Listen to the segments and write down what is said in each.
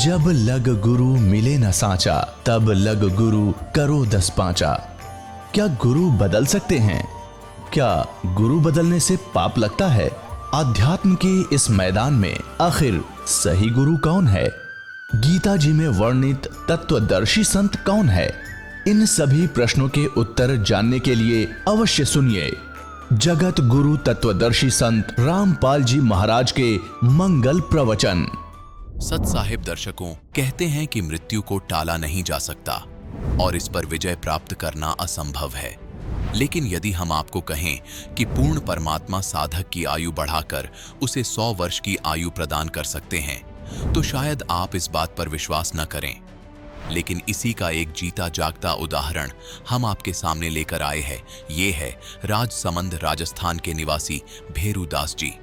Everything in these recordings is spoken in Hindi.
जब लग गुरु मिले न साचा, तब लग गुरु करो 10 पांचा। क्या गुरु बदल सकते हैं? क्या गुरु बदलने से पाप लगता है? अध्यात्म के इस मैदान में आखिर सही गुरु कौन है? गीता जी में वर्णित तत्वदर्शी संत कौन है? इन सभी प्रश्नों के उत्तर जानने के लिए अवश्य सुनिए जगत गुरु तत्वदर्शी संत रामपाल जी महाराज के मंगल प्रवचन। सत साहिब दर्शकों, कहते हैं कि मृत्यु को टाला नहीं जा सकता और इस पर विजय प्राप्त करना असंभव है। लेकिन यदि हम आपको कहें कि पूर्ण परमात्मा साधक की आयु बढ़ाकर उसे 100 वर्ष की आयु प्रदान कर सकते हैं, तो शायद आप इस बात पर विश्वास न करें। लेकिन इसी का एक जीता जागता उदाहरण हम आपके सामने लेकर आए हैं। ये है राजसमंद राजस्थान के निवासी भेरू दास जी।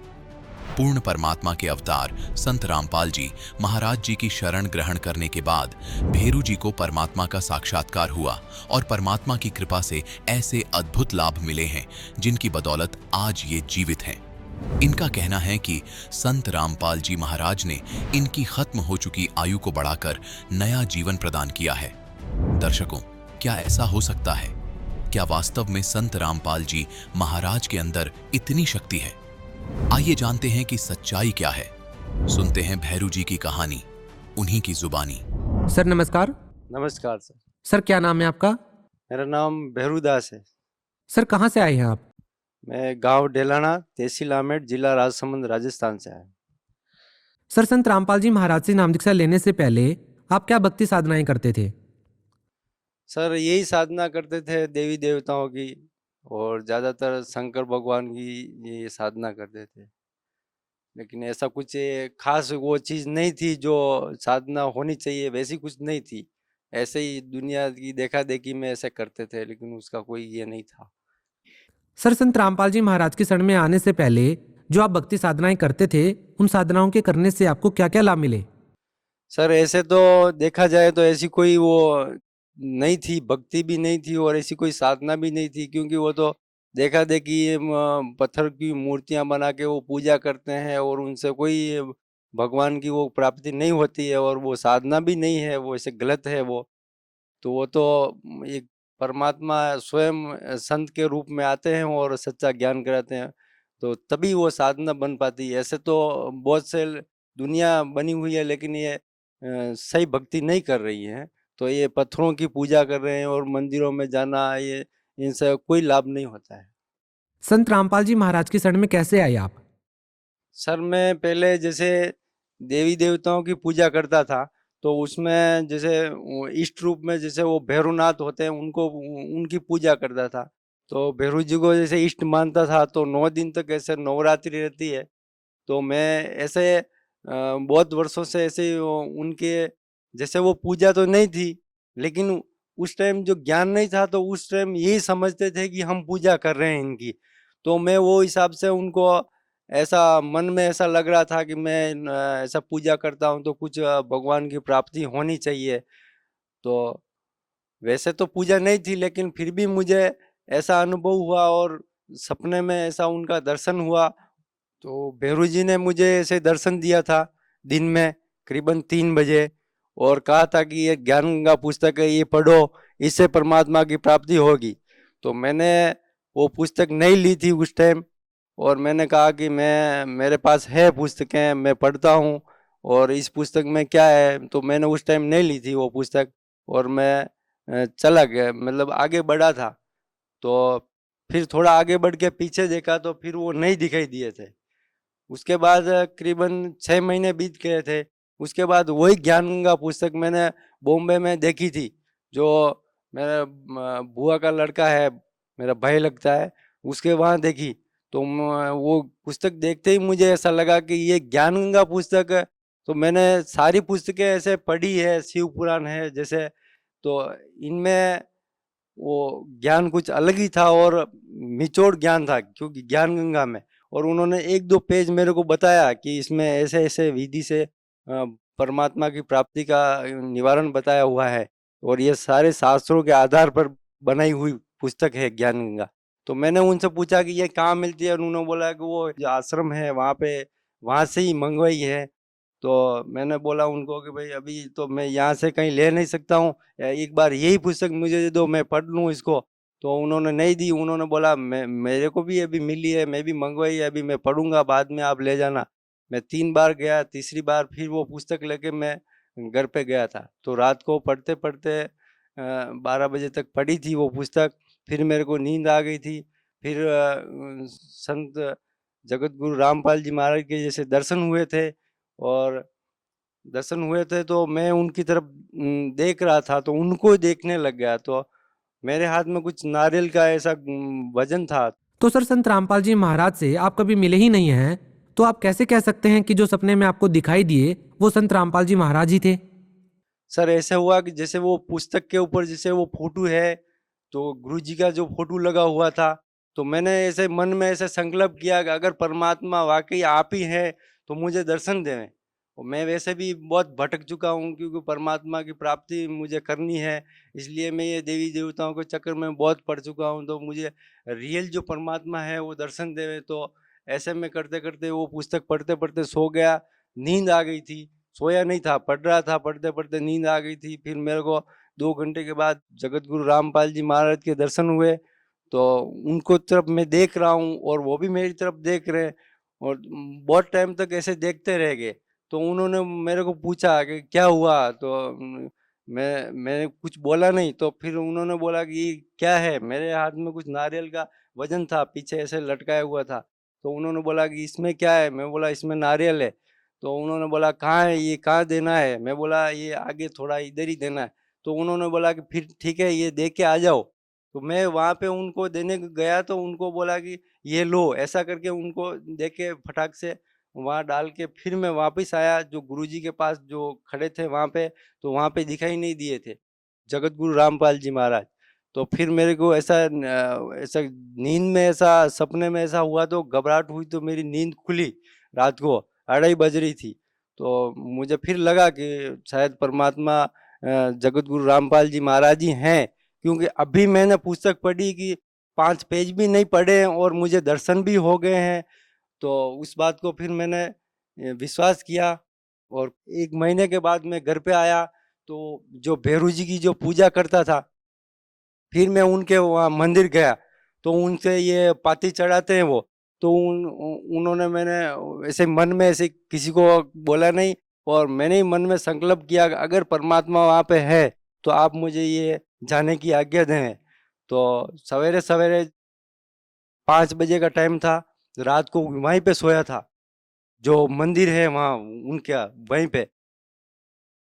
पूर्ण परमात्मा के अवतार संत रामपाल जी महाराज जी की शरण ग्रहण करने के बाद भेरू जी को परमात्मा का साक्षात्कार हुआ और परमात्मा की कृपा से ऐसे अद्भुत लाभ मिले हैं जिनकी बदौलत आज ये जीवित हैं। इनका कहना है कि संत रामपाल जी महाराज ने इनकी खत्म हो चुकी आयु को बढ़ाकर नया जीवन प्रदान किया है। दर्शकों, क्या ऐसा हो सकता है? क्या वास्तव में संत रामपाल जी महाराज के अंदर इतनी शक्ति है? आइए जानते हैं कि सच्चाई क्या है। सुनते हैं भैरू जी की कहानी, उन्हीं की जुबानी। सर नमस्कार। नमस्कार सर। सर क्या नाम है आपका? मेरा नाम भेरू दास है। सर कहाँ से आए हैं आप? मैं गांव डेलाना, तहसील आमेर, जिला राजसमंद, राजस्थान से आया। सर संत रामपाल जी महाराज से नाम दीक्षा लेने से पहले आप क्या भक्ति साधनाएं करते थे? सर यही साधना करते थे देवी देवताओं की, और ज़्यादातर शंकर भगवान की ये साधना करते थे। लेकिन ऐसा कुछ खास वो चीज़ नहीं थी जो साधना होनी चाहिए, वैसी कुछ नहीं थी। ऐसे ही दुनिया की देखा देखी में ऐसे करते थे, लेकिन उसका कोई ये नहीं था। सर संत रामपाल जी महाराज की शरण में आने से पहले जो आप भक्ति साधनाएं करते थे, उन साधनाओं के करने से आपको क्या क्या लाभ मिले? सर ऐसे तो देखा जाए तो ऐसी कोई वो नहीं थी, भक्ति भी नहीं थी और ऐसी कोई साधना भी नहीं थी, क्योंकि वो तो देखा देखी पत्थर की मूर्तियां बना के वो पूजा करते हैं और उनसे कोई भगवान की वो प्राप्ति नहीं होती है, और वो साधना भी नहीं है, वो ऐसे गलत है वो। तो वो तो एक परमात्मा स्वयं संत के रूप में आते हैं और सच्चा ज्ञान कराते हैं, तो तभी वो साधना बन पाती है। ऐसे तो बहुत से दुनिया बनी हुई है, लेकिन ये सही भक्ति नहीं कर रही है। तो ये पत्थरों की पूजा कर रहे हैं और मंदिरों में जाना, ये इनसे कोई लाभ नहीं होता है। संत रामपाल जी महाराज की शरण में कैसे आए आप? सर मैं पहले जैसे देवी देवताओं की पूजा करता था, तो उसमें जैसे इष्ट रूप में जैसे वो भैरवनाथ होते हैं, उनको उनकी पूजा करता था। तो भैरू जी को जैसे इष्ट मानता था, तो 9 दिन तक ऐसे नवरात्रि रहती है। तो मैं ऐसे बहुत वर्षों से ऐसे उनके जैसे वो पूजा तो नहीं थी, लेकिन उस टाइम जो ज्ञान नहीं था, तो उस टाइम यही समझते थे कि हम पूजा कर रहे हैं इनकी। तो मैं वो हिसाब से उनको ऐसा मन में ऐसा लग रहा था कि मैं ऐसा पूजा करता हूँ तो कुछ भगवान की प्राप्ति होनी चाहिए। तो वैसे तो पूजा नहीं थी, लेकिन फिर भी मुझे ऐसा अनुभव हुआ और सपने में ऐसा उनका दर्शन हुआ। तो भेरू जी ने मुझे ऐसे दर्शन दिया था दिन में करीबन 3 बजे, और कहा था कि ये ज्ञान गंगा पुस्तक है, ये पढ़ो, इससे परमात्मा की प्राप्ति होगी। तो मैंने वो पुस्तक नहीं ली थी उस टाइम, और मैंने कहा कि मेरे पास है पुस्तकें, मैं पढ़ता हूँ, और इस पुस्तक में क्या है। तो मैंने उस टाइम नहीं ली थी वो पुस्तक, और मैं चला गया, मतलब आगे बढ़ा था। तो फिर थोड़ा आगे बढ़ के पीछे देखा, तो फिर वो नहीं दिखाई दिए थे। उसके बाद करीबन 6 महीने बीत गए थे। उसके बाद वही ज्ञान गंगा पुस्तक मैंने बॉम्बे में देखी थी, जो मेरा बुआ का लड़का है, मेरा भाई लगता है, उसके वहाँ देखी। तो वो पुस्तक देखते ही मुझे ऐसा लगा कि ये ज्ञान गंगा पुस्तक है। तो मैंने सारी पुस्तकें ऐसे पढ़ी है, शिव पुराण है जैसे, तो इनमें वो ज्ञान कुछ अलग ही था और निचोड़ ज्ञान था, क्योंकि ज्ञान गंगा में। और उन्होंने 1-2 पेज मेरे को बताया कि इसमें ऐसे ऐसे विधि से परमात्मा की प्राप्ति का निवारण बताया हुआ है, और ये सारे शास्त्रों के आधार पर बनाई हुई पुस्तक है ज्ञान गंगा। तो मैंने उनसे पूछा कि ये कहाँ मिलती है, और उन्होंने बोला कि वो जो आश्रम है वहाँ पे, वहाँ से ही मंगवाई है। तो मैंने बोला उनको कि भाई अभी तो मैं यहाँ से कहीं ले नहीं सकता हूँ, एक बार यही पुस्तक मुझे दे दो, मैं पढ़ लूँ इसको। तो उन्होंने नहीं दी, उन्होंने बोला मेरे को भी अभी मिली है, मैं भी मंगवाई है, अभी मैं पढ़ूंगा, बाद में आप ले जाना। मैं 3 बार गया, तीसरी बार फिर वो पुस्तक लेके मैं घर पे गया था। तो रात को पढ़ते पढ़ते 12 बजे तक पढ़ी थी वो पुस्तक। फिर मेरे को नींद आ गई थी। फिर संत जगत गुरु रामपाल जी महाराज के जैसे दर्शन हुए थे, और दर्शन हुए थे तो मैं उनकी तरफ देख रहा था, तो उनको देखने लग गया। तो मेरे हाथ में कुछ नारियल का ऐसा वजन था। तो सर संत रामपाल जी महाराज से आप कभी मिले ही नहीं हैं, तो आप कैसे कह सकते हैं कि जो सपने में आपको दिखाई दिए वो संत रामपाल जी महाराज ही थे? सर ऐसा हुआ कि जैसे वो पुस्तक के ऊपर जैसे वो फोटो है, तो गुरु जी का जो फोटो लगा हुआ था, तो मैंने ऐसे मन में ऐसे संकल्प किया कि अगर परमात्मा वाकई आप ही हैं तो मुझे दर्शन दें। और मैं वैसे भी बहुत भटक चुका हूँ, क्योंकि परमात्मा की प्राप्ति मुझे करनी है, इसलिए मैं ये देवी देवताओं के चक्कर में बहुत पड़ चुका हूँ। तो मुझे रियल जो परमात्मा है वो दर्शन देवे। तो ऐसे में करते करते वो पुस्तक पढ़ते पढ़ते सो गया, नींद आ गई थी। सोया नहीं था, पढ़ रहा था, पढ़ते पढ़ते नींद आ गई थी। फिर मेरे को 2 घंटे के बाद जगत गुरु रामपाल जी महाराज के दर्शन हुए। तो उनको तरफ मैं देख रहा हूँ और वो भी मेरी तरफ देख रहे हैं, और बहुत टाइम तक ऐसे देखते रह गए। तो उन्होंने मेरे को पूछा कि क्या हुआ? तो मैंने कुछ बोला नहीं। तो फिर उन्होंने बोला कि ये क्या है? मेरे हाथ में कुछ नारियल का वजन था, पीछे ऐसे लटकाया हुआ था। तो उन्होंने बोला कि इसमें क्या है? मैं बोला इसमें नारियल है। तो उन्होंने बोला कहाँ है ये, कहाँ देना है? मैं बोला ये आगे थोड़ा इधर ही देना है। तो उन्होंने बोला कि फिर ठीक है, ये दे के आ जाओ। तो मैं वहाँ पे उनको देने गया, तो उनको बोला कि ये लो, ऐसा करके उनको दे के फटाक से वहाँ डाल के फिर मैं वापस आया, जो गुरुजी के पास जो खड़े थे वहाँ पे, तो वहाँ पे दिखाई नहीं दिए थे जगत गुरु रामपाल जी महाराज। तो फिर मेरे को ऐसा नींद में, ऐसा सपने में ऐसा हुआ, तो घबराहट हुई, तो मेरी नींद खुली। रात को 2:30 बज रही थी। तो मुझे फिर लगा कि शायद परमात्मा जगत गुरु रामपाल जी महाराज ही हैं, क्योंकि अभी मैंने पुस्तक पढ़ी कि 5 पेज भी नहीं पढ़े हैं और मुझे दर्शन भी हो गए हैं। तो उस बात को फिर मैंने विश्वास किया, और 1 महीने के बाद मैं घर पे आया। तो जो भैरू जी की जो पूजा करता था, फिर मैं उनके वहाँ मंदिर गया, तो उनसे ये पाती चढ़ाते हैं वो। तो उन्होंने, मैंने ऐसे मन में ऐसे किसी को बोला नहीं, और मैंने ही मन में संकल्प किया कि अगर परमात्मा वहाँ पे है तो आप मुझे ये जाने की आज्ञा दें। तो सवेरे सवेरे 5 बजे का टाइम था, रात को वहीं पे सोया था, जो मंदिर है वहाँ उनका, वहीं पे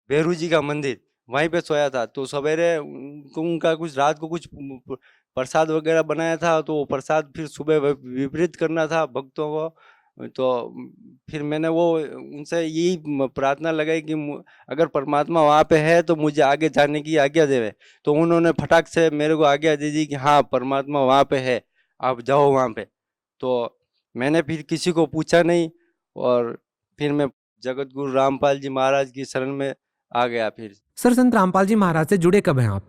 भैरू जी का मंदिर, वहीं पे सोया था। तो सवेरे उनका कुछ रात को कुछ प्रसाद वगैरह बनाया था, तो वो प्रसाद फिर सुबह वितरित करना था भक्तों को। तो फिर मैंने वो उनसे यही प्रार्थना लगाई कि अगर परमात्मा वहाँ पे है तो मुझे आगे जाने की आज्ञा देवे। तो उन्होंने फटाक से मेरे को आज्ञा दे दी कि हाँ, परमात्मा वहाँ पे है, आप जाओ वहाँ पे। तो मैंने फिर किसी को पूछा नहीं, और फिर मैं जगत गुरु रामपाल जी महाराज की शरण में आ गया। फिर सर संत रामपाल जी महाराज से जुड़े कब हैं आप?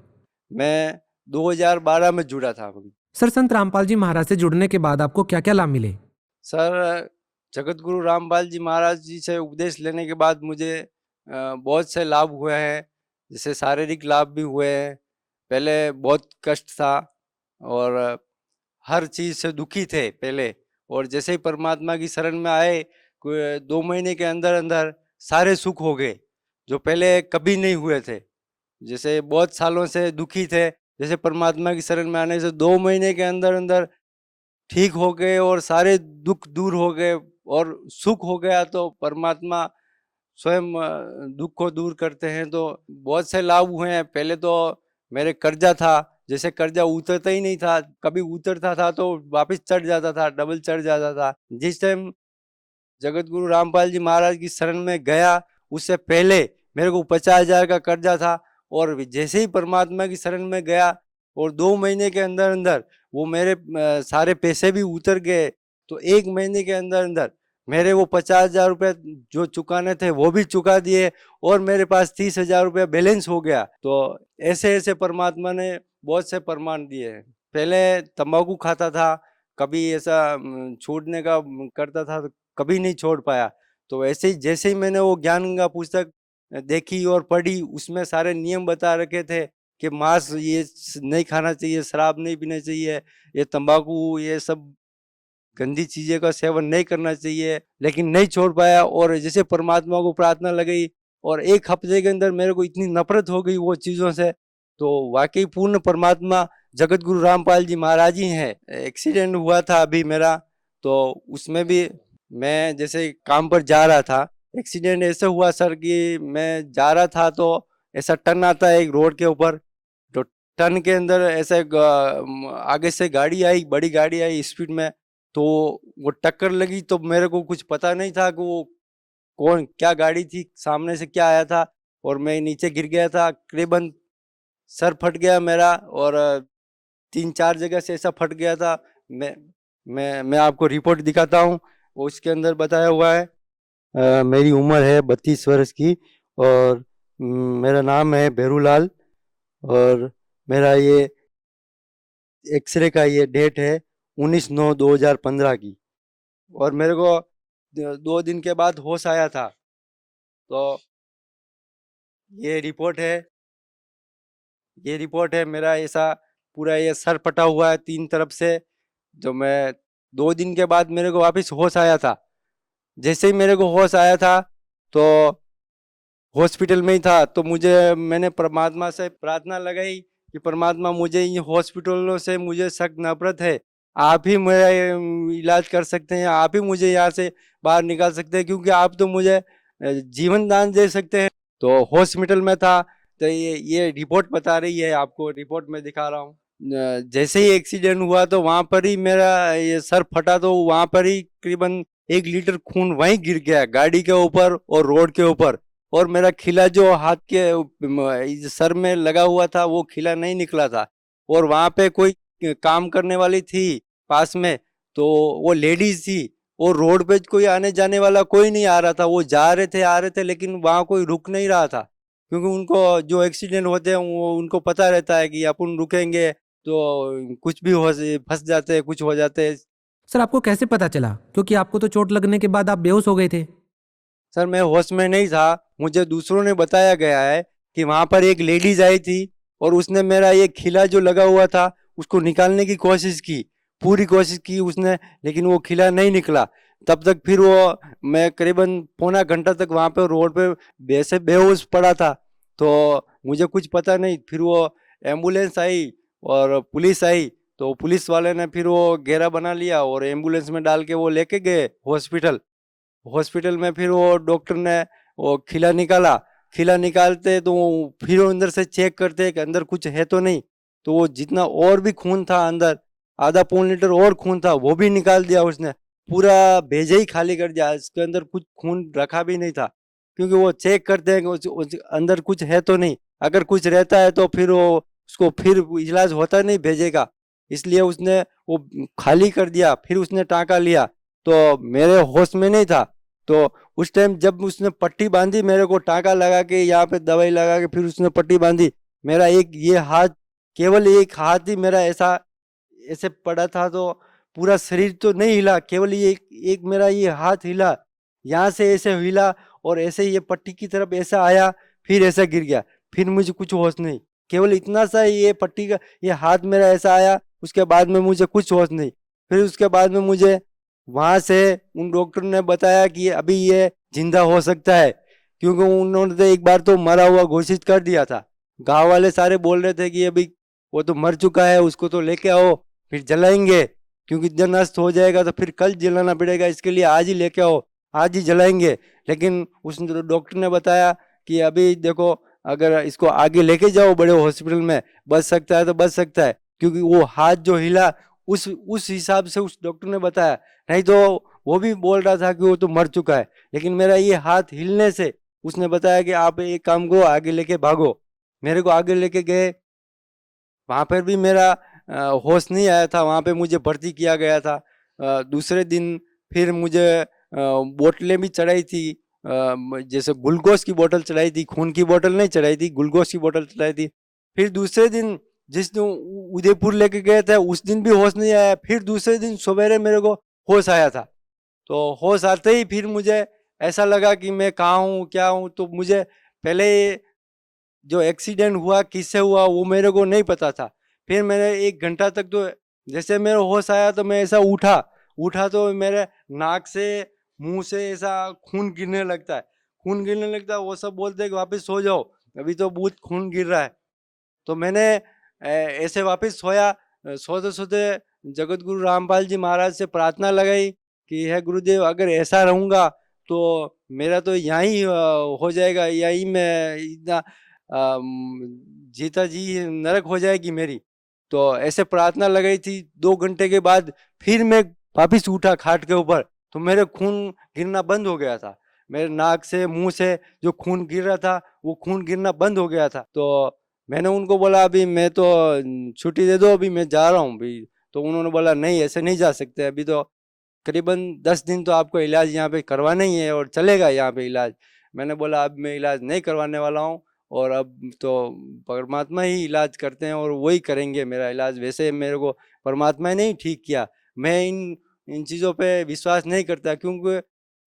मैं 2012 में जुड़ा था। सर संत रामपाल जी महाराज से जुड़ने के बाद आपको क्या क्या लाभ मिले? सर जगत गुरु रामपाल जी महाराज जी से उपदेश लेने के बाद मुझे बहुत से लाभ हुए हैं। जैसे शारीरिक लाभ भी हुए हैं। पहले बहुत कष्ट था, और हर चीज़ से दुखी थे पहले, और जैसे ही परमात्मा की शरण में आए, 2 महीने के अंदर अंदर सारे सुख हो गए, जो पहले कभी नहीं हुए थे। जैसे बहुत सालों से दुखी थे, जैसे परमात्मा की शरण में आने से 2 महीने के अंदर अंदर ठीक हो गए, और सारे दुख दूर हो गए और सुख हो गया। तो परमात्मा स्वयं दुख को दूर करते हैं। तो बहुत से लाभ हुए हैं। पहले तो मेरे कर्जा था, जैसे कर्जा उतरता ही नहीं था, कभी उतरता था तो वापस चढ़ जाता था, डबल चढ़ जाता था। जिस टाइम जगत गुरु रामपाल जी महाराज की शरण में गया, उससे पहले मेरे को 50,000 का कर्जा था, और जैसे ही परमात्मा की शरण में गया, और 2 महीने के अंदर अंदर वो मेरे सारे पैसे भी उतर गए। तो 1 महीने के अंदर अंदर मेरे वो 50,000 रुपये जो चुकाने थे वो भी चुका दिए, और मेरे पास 30,000 रुपया बैलेंस हो गया। तो ऐसे ऐसे परमात्मा ने बहुत से प्रमाण दिए हैं। पहले तंबाकू खाता था, कभी ऐसा छोड़ने का करता था, तो कभी नहीं छोड़ पाया। तो वैसे ही जैसे ही मैंने वो ज्ञान गंगा पुस्तक देखी और पढ़ी, उसमें सारे नियम बता रखे थे कि मांस ये नहीं खाना चाहिए, शराब नहीं पीना चाहिए, ये तंबाकू ये सब गंदी चीजें का सेवन नहीं करना चाहिए, लेकिन नहीं छोड़ पाया। और जैसे परमात्मा को प्रार्थना लगाई और 1 हफ्ते के अंदर मेरे को इतनी नफरत हो गई वो चीजों से। तो वाकई पूर्ण परमात्मा जगत गुरु रामपाल जी महाराज ही हैं। एक्सीडेंट हुआ था अभी मेरा, तो उसमें भी मैं जैसे काम पर जा रहा था, एक्सीडेंट ऐसे हुआ सर कि मैं जा रहा था तो ऐसा टर्न आता है एक रोड के ऊपर, तो टर्न के अंदर ऐसे आगे से गाड़ी आई, बड़ी गाड़ी आई स्पीड में, तो वो टक्कर लगी। तो मेरे को कुछ पता नहीं था कि वो कौन क्या गाड़ी थी, सामने से क्या आया था, और मैं नीचे गिर गया था। करीबन सर फट गया मेरा और 3-4 जगह से ऐसा फट गया था। मैं आपको रिपोर्ट दिखाता हूँ, उसके अंदर बताया हुआ है। मेरी उम्र है 32 वर्ष की और मेरा नाम है भैरूलाल, और मेरा ये एक्सरे का ये डेट है 19/9/2015 की, और मेरे को 2 दिन के बाद होश आया था। तो ये रिपोर्ट है मेरा, ऐसा पूरा ये सर फटा हुआ है 3 तरफ से। जो मैं 2 दिन के बाद मेरे को वापस होश आया था। जैसे ही मेरे को होश आया था तो हॉस्पिटल में ही था, तो मैंने परमात्मा से प्रार्थना लगाई कि परमात्मा मुझे इन हॉस्पिटलों से मुझे सख्त नफरत है, आप ही मेरा इलाज कर सकते हैं, आप ही मुझे यहाँ से बाहर निकाल सकते हैं, क्योंकि आप तो मुझे जीवन दान दे सकते हैं। तो हॉस्पिटल में था, तो ये रिपोर्ट बता रही है, आपको रिपोर्ट में दिखा रहा हूँ। जैसे ही एक्सीडेंट हुआ तो वहां पर ही मेरा ये सर फटा, तो वहां पर ही करीबन 1 लीटर खून वहीं गिर गया, गाड़ी के ऊपर और रोड के ऊपर। और मेरा खिला जो हाथ के सर में लगा हुआ था वो खिला नहीं निकला था। और वहां पे कोई काम करने वाली थी पास में, तो वो लेडीज थी, और रोड पे कोई आने जाने वाला कोई नहीं आ रहा था। वो जा रहे थे आ रहे थे, लेकिन वहां कोई रुक नहीं रहा था, क्योंकि उनको जो एक्सीडेंट होते हैं वो उनको पता रहता है कि अपन रुकेंगे तो कुछ भी हो, फंस जाते हैं, कुछ हो जाते हैं। सर आपको कैसे पता चला, क्योंकि आपको तो चोट लगने के बाद आप बेहोश हो गए थे। सर मैं होश में नहीं था, मुझे दूसरों ने बताया गया है कि वहां पर एक लेडीज आई थी और उसने मेरा ये खिला जो लगा हुआ था उसको निकालने की कोशिश की, पूरी कोशिश की उसने, लेकिन वो खिला नहीं निकला। तब तक फिर मैं करीबन पौना घंटा तक वहां पे रोड पे वैसे बेहोश पड़ा था। तो मुझे कुछ पता नहीं, फिर वो एम्बुलेंस आई और पुलिस आई, तो पुलिस वाले ने फिर वो घेरा बना लिया और एम्बुलेंस में डाल के वो लेके गए हॉस्पिटल में। फिर वो डॉक्टर ने वो खिला निकाला, खिला निकालते तो फिर वो अंदर से चेक करते कि अंदर कुछ है तो नहीं। तो वो जितना और भी खून था अंदर, आधा पौन लीटर और खून था, वो भी निकाल दिया उसने, पूरा भेजा ही खाली कर दिया। इसके अंदर कुछ खून रखा भी नहीं था, क्योंकि वो चेक करते हैं कि उस अंदर कुछ है तो नहीं। अगर कुछ रहता है तो फिर वो उसको फिर इलाज होता नहीं भेजेगा, इसलिए उसने वो खाली कर दिया। फिर उसने टाँका लिया, तो मेरे होश में नहीं था। तो उस टाइम जब उसने पट्टी बांधी, मेरे को टाँका लगा के यहाँ पे दवाई लगा के फिर उसने पट्टी बांधी, मेरा एक ये हाथ, केवल एक हाथ ही मेरा ऐसा ऐसे पड़ा था, तो पूरा शरीर तो नहीं हिला, केवल ये एक मेरा ये हाथ हिला, यहाँ से ऐसे हिला और ऐसे ये पट्टी की तरफ ऐसा आया, फिर ऐसा गिर गया। फिर मुझे कुछ होश नहीं, केवल इतना सा ये पट्टी का ये हाथ मेरा ऐसा आया, उसके बाद में मुझे कुछ होश नहीं। फिर उसके बाद में मुझे वहां से उन डॉक्टर ने बताया कि अभी ये जिंदा हो सकता है, क्योंकि उन्होंने तो एक बार तो मरा हुआ घोषित कर दिया था। गांव वाले सारे बोल रहे थे कि अभी वो तो मर चुका है, उसको तो लेके आओ, फिर जलाएंगे, क्योंकि जब नष्ट हो जाएगा तो फिर कल जलाना पड़ेगा, इसके लिए आज ही लेके आओ, आज ही जलाएंगे। लेकिन उस डॉक्टर ने बताया कि अभी देखो, अगर इसको आगे लेके जाओ बड़े हॉस्पिटल में, बच सकता है तो बच सकता है, क्योंकि वो हाथ जो हिला उस हिसाब से उस डॉक्टर ने बताया। नहीं तो वो भी बोल रहा था कि वो तो मर चुका है, लेकिन मेरा ये हाथ हिलने से उसने बताया कि आप एक काम को आगे लेके भागो। मेरे को आगे लेके गए, वहां पर भी मेरा होश नहीं आया था, वहां पे मुझे भर्ती किया गया था। दूसरे दिन फिर मुझे बोतलें भी चढ़ाई थी, जैसे ग्लूकोज की बोतल चढ़ाई थी, खून की बोतल नहीं चढ़ाई थी, ग्लूकोज की बोतल चढ़ाई थी। फिर दूसरे दिन जिस दिन उदयपुर लेके गए थे उस दिन भी होश नहीं आया, फिर दूसरे दिन सवेरे मेरे को होश आया था। तो होश आते ही फिर मुझे ऐसा लगा कि मैं कहाँ हूँ क्या हूँ। तो मुझे पहले जो एक्सीडेंट हुआ किससे हुआ वो मेरे को नहीं पता था। फिर मैंने 1 घंटा तक तो जैसे मेरा होश आया तो मैं ऐसा उठा तो मेरे नाक से मुंह से ऐसा खून गिरने लगता है। खून गिरने लगता है, वो सब बोलते हैं कि वापस सो जाओ, अभी तो बहुत खून गिर रहा है। तो मैंने ऐसे वापस सोया। सोते सोते जगत गुरु रामपाल जी महाराज से प्रार्थना लगाई कि हे गुरुदेव, अगर ऐसा रहूंगा तो मेरा तो यहीं हो जाएगा, यहीं मैं इतना जीता जी नरक हो जाएगी मेरी। तो ऐसे प्रार्थना लगाई थी। 2 घंटे के बाद फिर मैं वापिस उठा खाट के ऊपर, तो मेरे खून गिरना बंद हो गया था। मेरे नाक से मुंह से जो खून गिर रहा था वो खून गिरना बंद हो गया था। तो मैंने उनको बोला अभी मैं तो छुट्टी दे दो, अभी मैं जा रहा हूँ अभी। तो उन्होंने बोला नहीं, ऐसे नहीं जा सकते, अभी तो करीबन 10 दिन तो आपको इलाज यहाँ पे करवाना ही है और चलेगा यहाँ पे इलाज। मैंने बोला अब मैं इलाज नहीं करवाने वाला हूँ, और अब तो परमात्मा ही इलाज करते हैं और वही करेंगे मेरा इलाज। वैसे मेरे को परमात्मा ने ही ठीक किया। मैं इन चीज़ों पे विश्वास नहीं करता, क्योंकि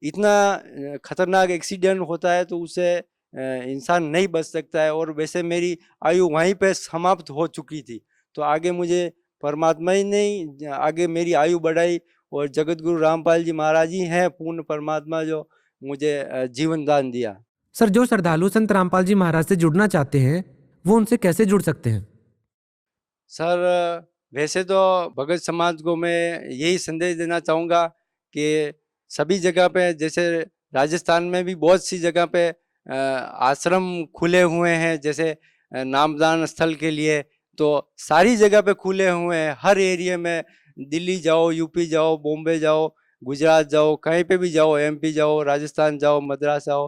इतना खतरनाक एक्सीडेंट होता है तो उससे इंसान नहीं बच सकता है। और वैसे मेरी आयु वहीं पे समाप्त हो चुकी थी। तो आगे मुझे परमात्मा ही नहीं, आगे मेरी आयु बढ़ाई, और जगत गुरु रामपाल जी महाराज ही हैं पूर्ण परमात्मा जो मुझे जीवन दान दिया। सर, जो श्रद्धालु संत रामपाल जी महाराज से जुड़ना चाहते हैं वो उनसे कैसे जुड़ सकते हैं? सर वैसे तो भगत समाज को मैं यही संदेश देना चाहूँगा कि सभी जगह पे, जैसे राजस्थान में भी बहुत सी जगह पे आश्रम खुले हुए हैं, जैसे नामदान स्थल के लिए, तो सारी जगह पे खुले हुए हैं। हर एरिया में, दिल्ली जाओ, यूपी जाओ, बॉम्बे जाओ, गुजरात जाओ, कहीं पे भी जाओ, एमपी जाओ, राजस्थान जाओ, मद्रास जाओ,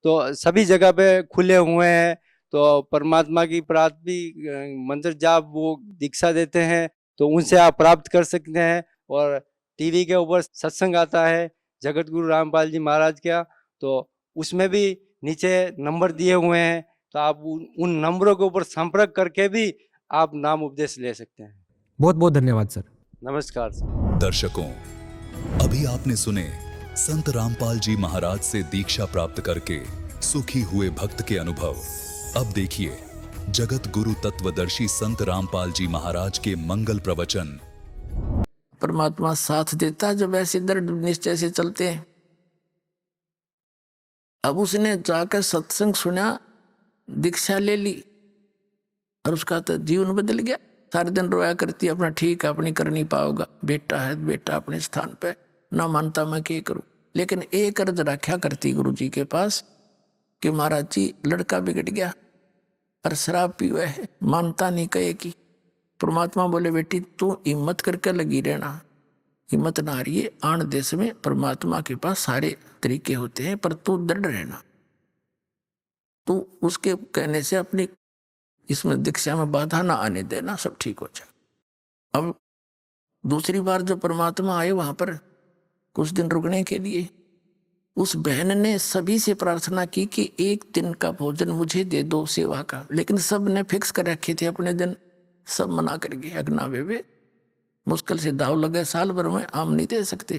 तो सभी जगह पे खुले हुए हैं। तो परमात्मा की प्राप्ति मंत्र जाप वो दीक्षा देते हैं, तो उनसे आप प्राप्त कर सकते हैं। और टीवी के ऊपर सत्संग आता है जगत गुरु रामपाल जी महाराज का, तो उसमें भी नीचे नंबर दिए हुए हैं, तो आप उन नंबरों के ऊपर संपर्क करके भी आप नाम उपदेश ले सकते हैं। बहुत बहुत धन्यवाद सर। नमस्कार सर। दर्शकों, अभी आपने सुने संत रामपाल जी महाराज से दीक्षा प्राप्त करके सुखी हुए भक्त के अनुभव। अब देखिए जगत गुरु तत्वदर्शी संत रामपाल जी महाराज के मंगल प्रवचन। परमात्मा साथ देता है जब ऐसे दृढ़ निश्चय से चलते हैं। अब उसने जाकर सत्संग सुना, दीक्षा ले ली, और उसका तो जीवन बदल गया। सारे दिन रोया करती, अपना ठीक है, अपनी कर नहीं पाओगा, बेटा है बेटा अपने स्थान पे, ना मानता मैं क्या करूं। लेकिन एक अर्ज रखा करती गुरु जी के पास कि महाराज जी लड़का बिगड़ गया और शराब पीवे है, मानता नहीं कहे की। परमात्मा बोले बेटी तू हिम्मत करके लगी रहना, हिम्मत ना हारिए। आन देश में परमात्मा के पास सारे तरीके होते हैं, पर तू दृढ़ रहना। तू उसके कहने से अपनी इसमें दीक्षा में बाधा ना आने देना, सब ठीक हो जाए। अब दूसरी बार जब परमात्मा आए वहां पर कुछ दिन रुकने के लिए, उस बहन ने सभी से प्रार्थना की कि 1 दिन का भोजन मुझे दे दो सेवा का। लेकिन सब ने फिक्स कर रखे थे अपने दिन, सब मना कर गए। अगना वे मुश्किल से दाव लगे, साल भर में आम नहीं दे सकते।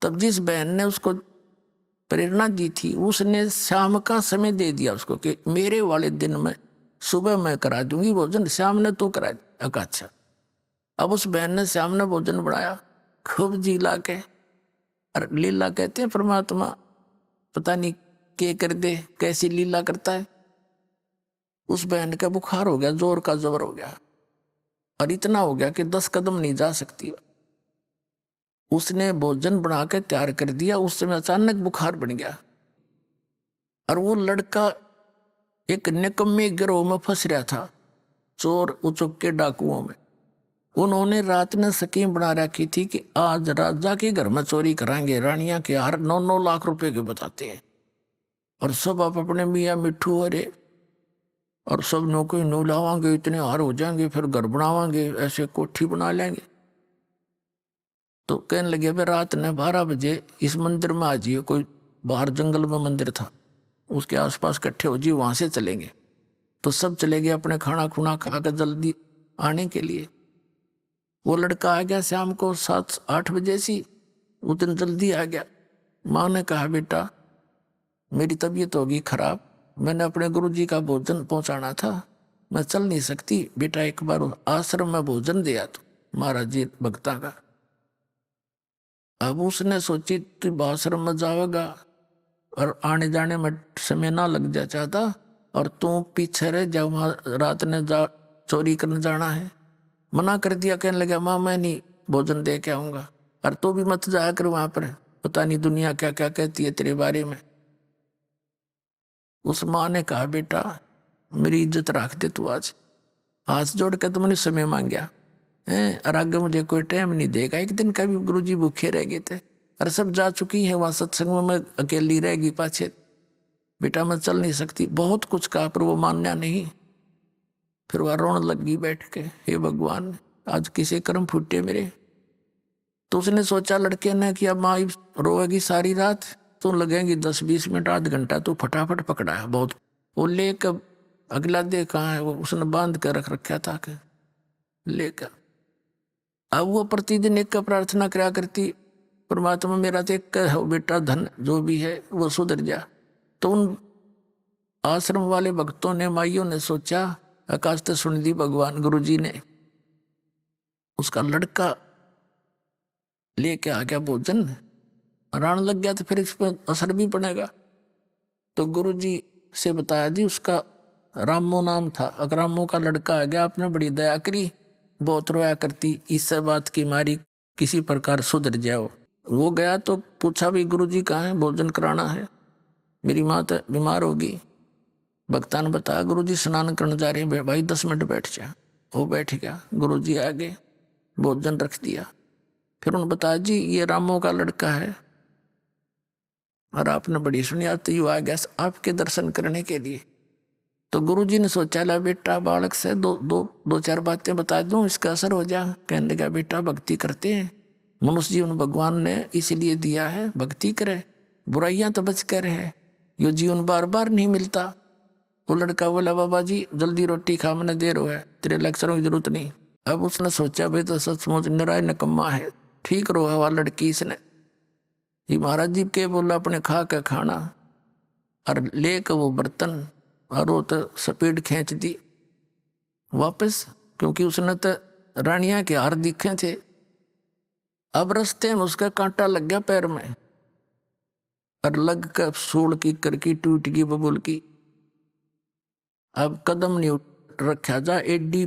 तब जिस बहन ने उसको प्रेरणा दी थी, उसने शाम का समय दे दिया उसको कि मेरे वाले दिन में सुबह मैं करा दूंगी भोजन, शाम ने तो करा दिया। अच्छा, अब उस बहन ने शाम ने भोजन बनाया, खूब जी ला के, और लीला कहते हैं परमात्मा पता नहीं क्या कर दे, कैसी लीला करता है। उस बहन का बुखार हो गया, जोर का जोर हो गया, और इतना हो गया कि 10 कदम नहीं जा सकती। उसने भोजन बना के तैयार कर दिया, उस समय अचानक बुखार बन गया, और वो लड़का एक निकम्मे गिरोह में फंस रहा था, चोर उचक के डाकुओं में। उन्होंने रात में स्कीम बना रखी थी कि आज राजा के घर में चोरी कराएंगे, रानियां के हार 9-9 लाख रुपए के बताते हैं, और सब आप अपने मियाँ मिट्ठू अरे और सब नौकरी नो लावांगे, इतने हार हो जाएंगे, फिर घर बनावांगे, ऐसे कोठी बना लेंगे। तो कहने लगे भाई रात ने 12 बजे इस मंदिर में आ जाइए, कोई बाहर जंगल में मंदिर था, उसके आसपास इकट्ठे हो जी, वहां से चलेंगे। तो सब चले गए अपने खाना खुना खा कर जल्दी आने के लिए। वो लड़का आ गया शाम को 7-8 बजे सी, उस दिन जल्दी आ गया। माँ ने कहा बेटा मेरी तबीयत होगी खराब, मैंने अपने गुरुजी का भोजन पहुंचाना था, मैं चल नहीं सकती, बेटा एक बार आश्रम में भोजन दिया तो महाराज जी भक्ता का। अब उसने सोची तू आश्रम में जाएगा और आने जाने में समय ना लग जा चाहता, और तू पीछे रह जा, वहां रात ने जा चोरी करने जाना है। मना कर दिया, कहने लगा माँ मैं नहीं भोजन दे के आऊंगा, और तू भी मत जाया कर वहां पर, पता नहीं दुनिया क्या क्या कहती है तेरे बारे में। उस माँ ने कहा बेटा मेरी इज्जत रख दे तू, आज हाथ जोड़ के तो मैंने समय मांगया है, और आगे मुझे कोई टाइम नहीं देगा। एक दिन का भी गुरुजी भूखे रह गए थे, और सब जा चुकी है वहां सत्संग में, मैं अकेली रहेगी पाछे, बेटा मैं चल नहीं सकती। बहुत कुछ कहा पर वो मानना नहीं। फिर वह रोने लगी बैठ के, हे भगवान आज किसे कर्म फूटे मेरे। तो उसने सोचा लड़के ने कि अब माँ रोएगी सारी रात, तो लगेंगी 10-20 मिनट आध घंटा, तो फटाफट पकड़ा है बहुत। वो लेकर अगला दे कहाँ है, वो उसने बांध कर रख रखा था कि लेकर। अब वो प्रतिदिन एक का प्रार्थना करा करती, परमात्मा मेरा तो एक हो बेटा, धन जो भी है वो सुधर जा। तो उन आश्रम वाले भक्तों ने, माइयों ने सोचा, आकाश तो सुन दी भगवान गुरुजी ने, उसका लड़का लेके आ गया भोजन, रान लग गया तो फिर इस पर असर भी पड़ेगा। तो गुरुजी से बताया जी उसका रामो नाम था, अगर रामो का लड़का आ गया, आपने बड़ी दया करी, बहुत रोया करती, इस बात की मारी किसी प्रकार सुधर जाओ। वो गया तो पूछा भी गुरुजी कहाँ है, भोजन कराना है, मेरी माँ तो बीमार होगी। भक्ता ने बताया गुरुजी स्नान करने जा रहे हैं, भाई 10 मिनट बैठ जा। वो बैठ गया, गुरुजी आ गए, भोजन रख दिया। फिर उन्होंने बताया जी ये रामो का लड़का है, और आपने बड़ी सुनियाती हुआ आ गया आपके दर्शन करने के लिए। तो गुरुजी ने सोचा ला बेटा बालक से दो चार बातें बता दूं, इसका असर हो जा। कहने लगा बेटा भक्ति करते हैं, मनुष्य जीवन भगवान ने इसीलिए दिया है, भक्ति करे, बुराइयां तो बच कर है, यो जीवन बार बार नहीं मिलता। वो लड़का बोला बाबा जी जल्दी रोटी खा, मैंने देर हो है, तेरे लेक्चरों की जरूरत नहीं। अब उसने सोचा भाई तो सचमुच निराय नकम्मा है, ठीक रो हवा लड़की इसने। ये महाराज जी के बोला अपने खा के खाना, और ले के वो बर्तन, और वो तो स्पीड खींच दी वापस, क्योंकि उसने तो रानिया के हार दिखे थे। अब रास्ते में उसका कांटा लग गया पैर में, और लग कर सूल की करकी टूट गई बबुल की। अब कदम नहीं रखा जा, एडी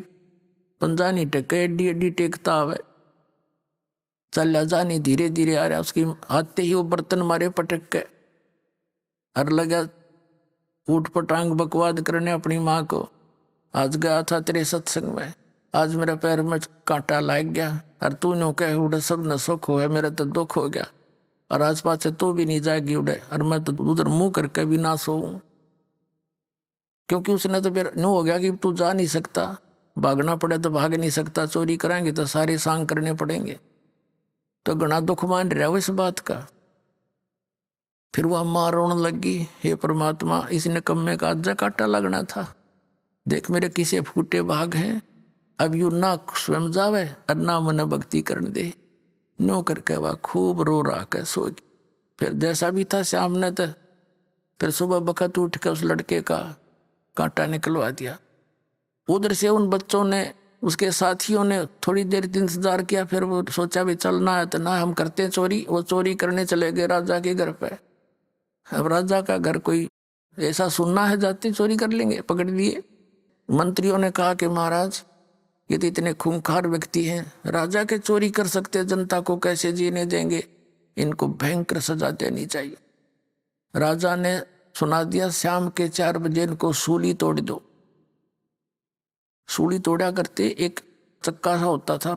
पंजा नहीं टेके, एडी एडी टेकता आवे, चल जा नहीं, धीरे धीरे आ रहा। उसकी आते ही वो बर्तन मारे पटक के, और लगा ऊट पटांग बकवाद करने अपनी माँ को, आज गया था तेरे सत्संग में, आज मेरे पैर में कांटा लग गया, और तू नो कह उड़े सब न सुख हो है, मेरा तो दुख हो गया, और आज पास से तू भी नहीं जाएगी उड़े, और मैं तो उधर मुंह करके भी ना सोऊं। क्योंकि उसने तो फिर नो हो गया कि तू जा नहीं सकता, भागना पड़े तो भाग नहीं सकता, चोरी कराएंगे तो सारे सांग करने पड़ेंगे। तो घना दुख मान रहा हो इस बात का। फिर वह माँ रोने लगी, हे परमात्मा इस निकम्मे का अज्जा काटा लगना था, देख मेरे किसे फूटे भाग हैं, अब यू ना स्वयं जावे और ना मन भक्ति करने दे। नो करके वह खूब रो रहा के सो गई। फिर जैसा भी था शाम ने तो फिर सुबह बखत उठ के उस लड़के का कांटा निकलवा दिया। उधर से उन बच्चों ने, उसके साथियों ने थोड़ी देर इंतजार किया, फिर वो सोचा भी चलना है तो ना हम करते हैं चोरी। वो चोरी करने चले गए राजा के घर पे। अब राजा का घर कोई ऐसा सुनना है जाते चोरी कर लेंगे, पकड़ लिए। मंत्रियों ने कहा कि महाराज ये तो इतने खूंखार व्यक्ति हैं, राजा के चोरी कर सकते, जनता को कैसे जीने देंगे, इनको भयंकर सजा देनी चाहिए। राजा ने सुना दिया शाम के 4 बजे इनको सूली तोड़ दो। सूली तोड़ा करते एक चक्का सा होता था,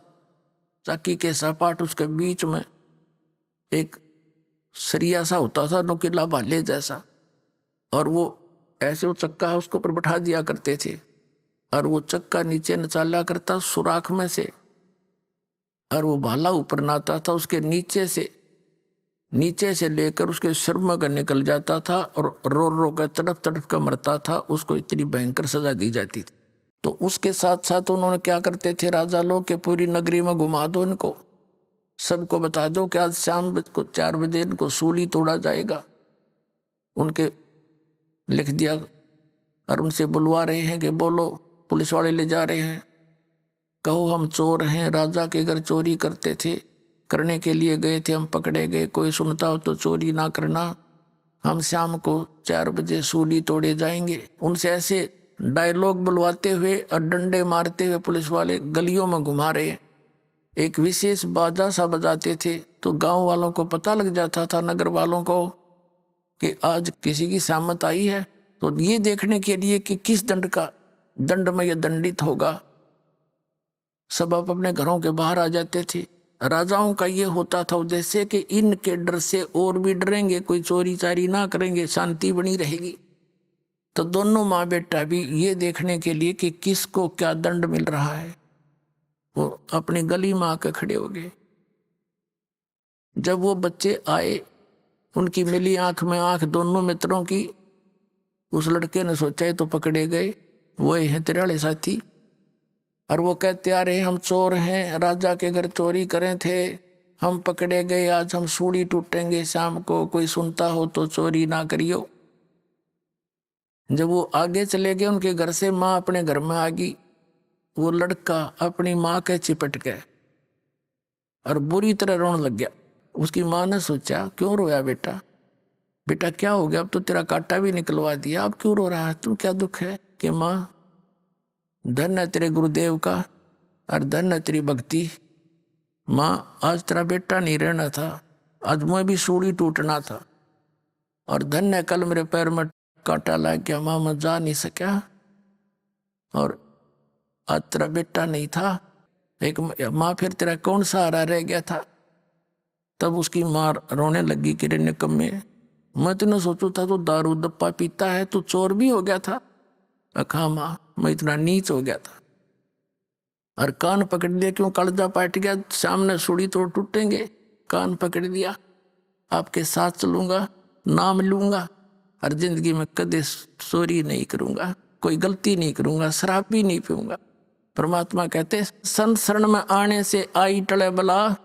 चक्की के सपाट उसके बीच में एक सरिया सा होता था, नुकीला भाले जैसा, और वो ऐसे वो चक्का उसको ऊपर बैठा दिया करते थे, और वो चक्का नीचे नचाला करता सुराख में से, और वो भाला ऊपर नाता था, उसके नीचे से लेकर उसके सिर में का निकल जाता था, और रो रो कर तड़प तड़प कर मरता था। उसको इतनी भयंकर सजा दी जाती थी। तो उसके साथ साथ उन्होंने क्या करते थे राजा लोग के पूरी नगरी में घुमा दो इनको, सबको बता दो कि आज शाम को 4 बजे इनको सूली तोड़ा जाएगा। उनके लिख दिया और उनसे बुलवा रहे हैं कि बोलो, पुलिस वाले ले जा रहे हैं, कहो हम चोर हैं, राजा के घर चोरी करते थे, करने के लिए गए थे, हम पकड़े गए, कोई सुनता हो तो चोरी ना करना, हम शाम को 4 बजे सूली तोड़े जाएंगे। उनसे ऐसे डायलॉग बुलवाते हुए और डंडे मारते हुए पुलिस वाले गलियों में घुमा रहे। एक विशेष बाजा सा बजाते थे तो गांव वालों को पता लग जाता था, नगर वालों को, कि आज किसी की शामत आई है। तो ये देखने के लिए कि किस दंड में यह दंडित होगा, सब आप अपने घरों के बाहर आ जाते थे। राजाओं का ये होता था उद्देश्य कि इनके डर से और भी डरेंगे, कोई चोरी चारी ना करेंगे, शांति बनी रहेगी। तो दोनों माँ बेटा भी ये देखने के लिए कि किसको क्या दंड मिल रहा है, वो अपनी गली में आकर खड़े हो गए। जब वो बच्चे आए, उनकी मिली आंख में आंख दोनों मित्रों की। उस लड़के ने सोचा तो पकड़े गए, वो हैं तेरे वाले साथी, और वो कहते आ रहे हम चोर हैं, राजा के घर चोरी करें थे, हम पकड़े गए, आज हम सूली टूटेंगे शाम को, कोई सुनता हो तो चोरी ना करियो। जब वो आगे चले गए उनके घर से, माँ अपने घर में आ गई। वो लड़का अपनी माँ के चिपट गया और बुरी तरह रोने लग गया। उसकी माँ ने सोचा क्यों रोया बेटा, बेटा क्या हो गया, अब तो तेरा कांटा भी निकलवा दिया, अब क्यों रो रहा है, तुम क्या दुख है? कि माँ धन है तेरे गुरुदेव का और धन है तेरी भक्ति। माँ आज तेरा बेटा नहीं रहना था, आज मैं भी सूली टूटना था, और धन है कल मेरे पैर में कांटा लग गया, माँ मैं जा नहीं सका, और आज तेरा बेटा नहीं था। एक माँ फिर तेरा कौन सहारा रह गया था? तब उसकी माँ रोने लगी कि रे निकम्मे, मैं तो न सोचू था तू दारू दप्पा पीता है, तू चोर भी हो गया था। अखा माँ मैं इतना नीच हो गया था, और कान पकड़ लिया, क्यों कलजा पाट गया, सामने सूली तो टूटेंगे। कान पकड़ लिया, आपके साथ चलूंगा, नाम लूंगा, और जिंदगी में कदे चोरी नहीं करूंगा, कोई गलती नहीं करूंगा, शराब भी नहीं पीऊंगा। परमात्मा कहते संत शरण में आने से आई टले बला,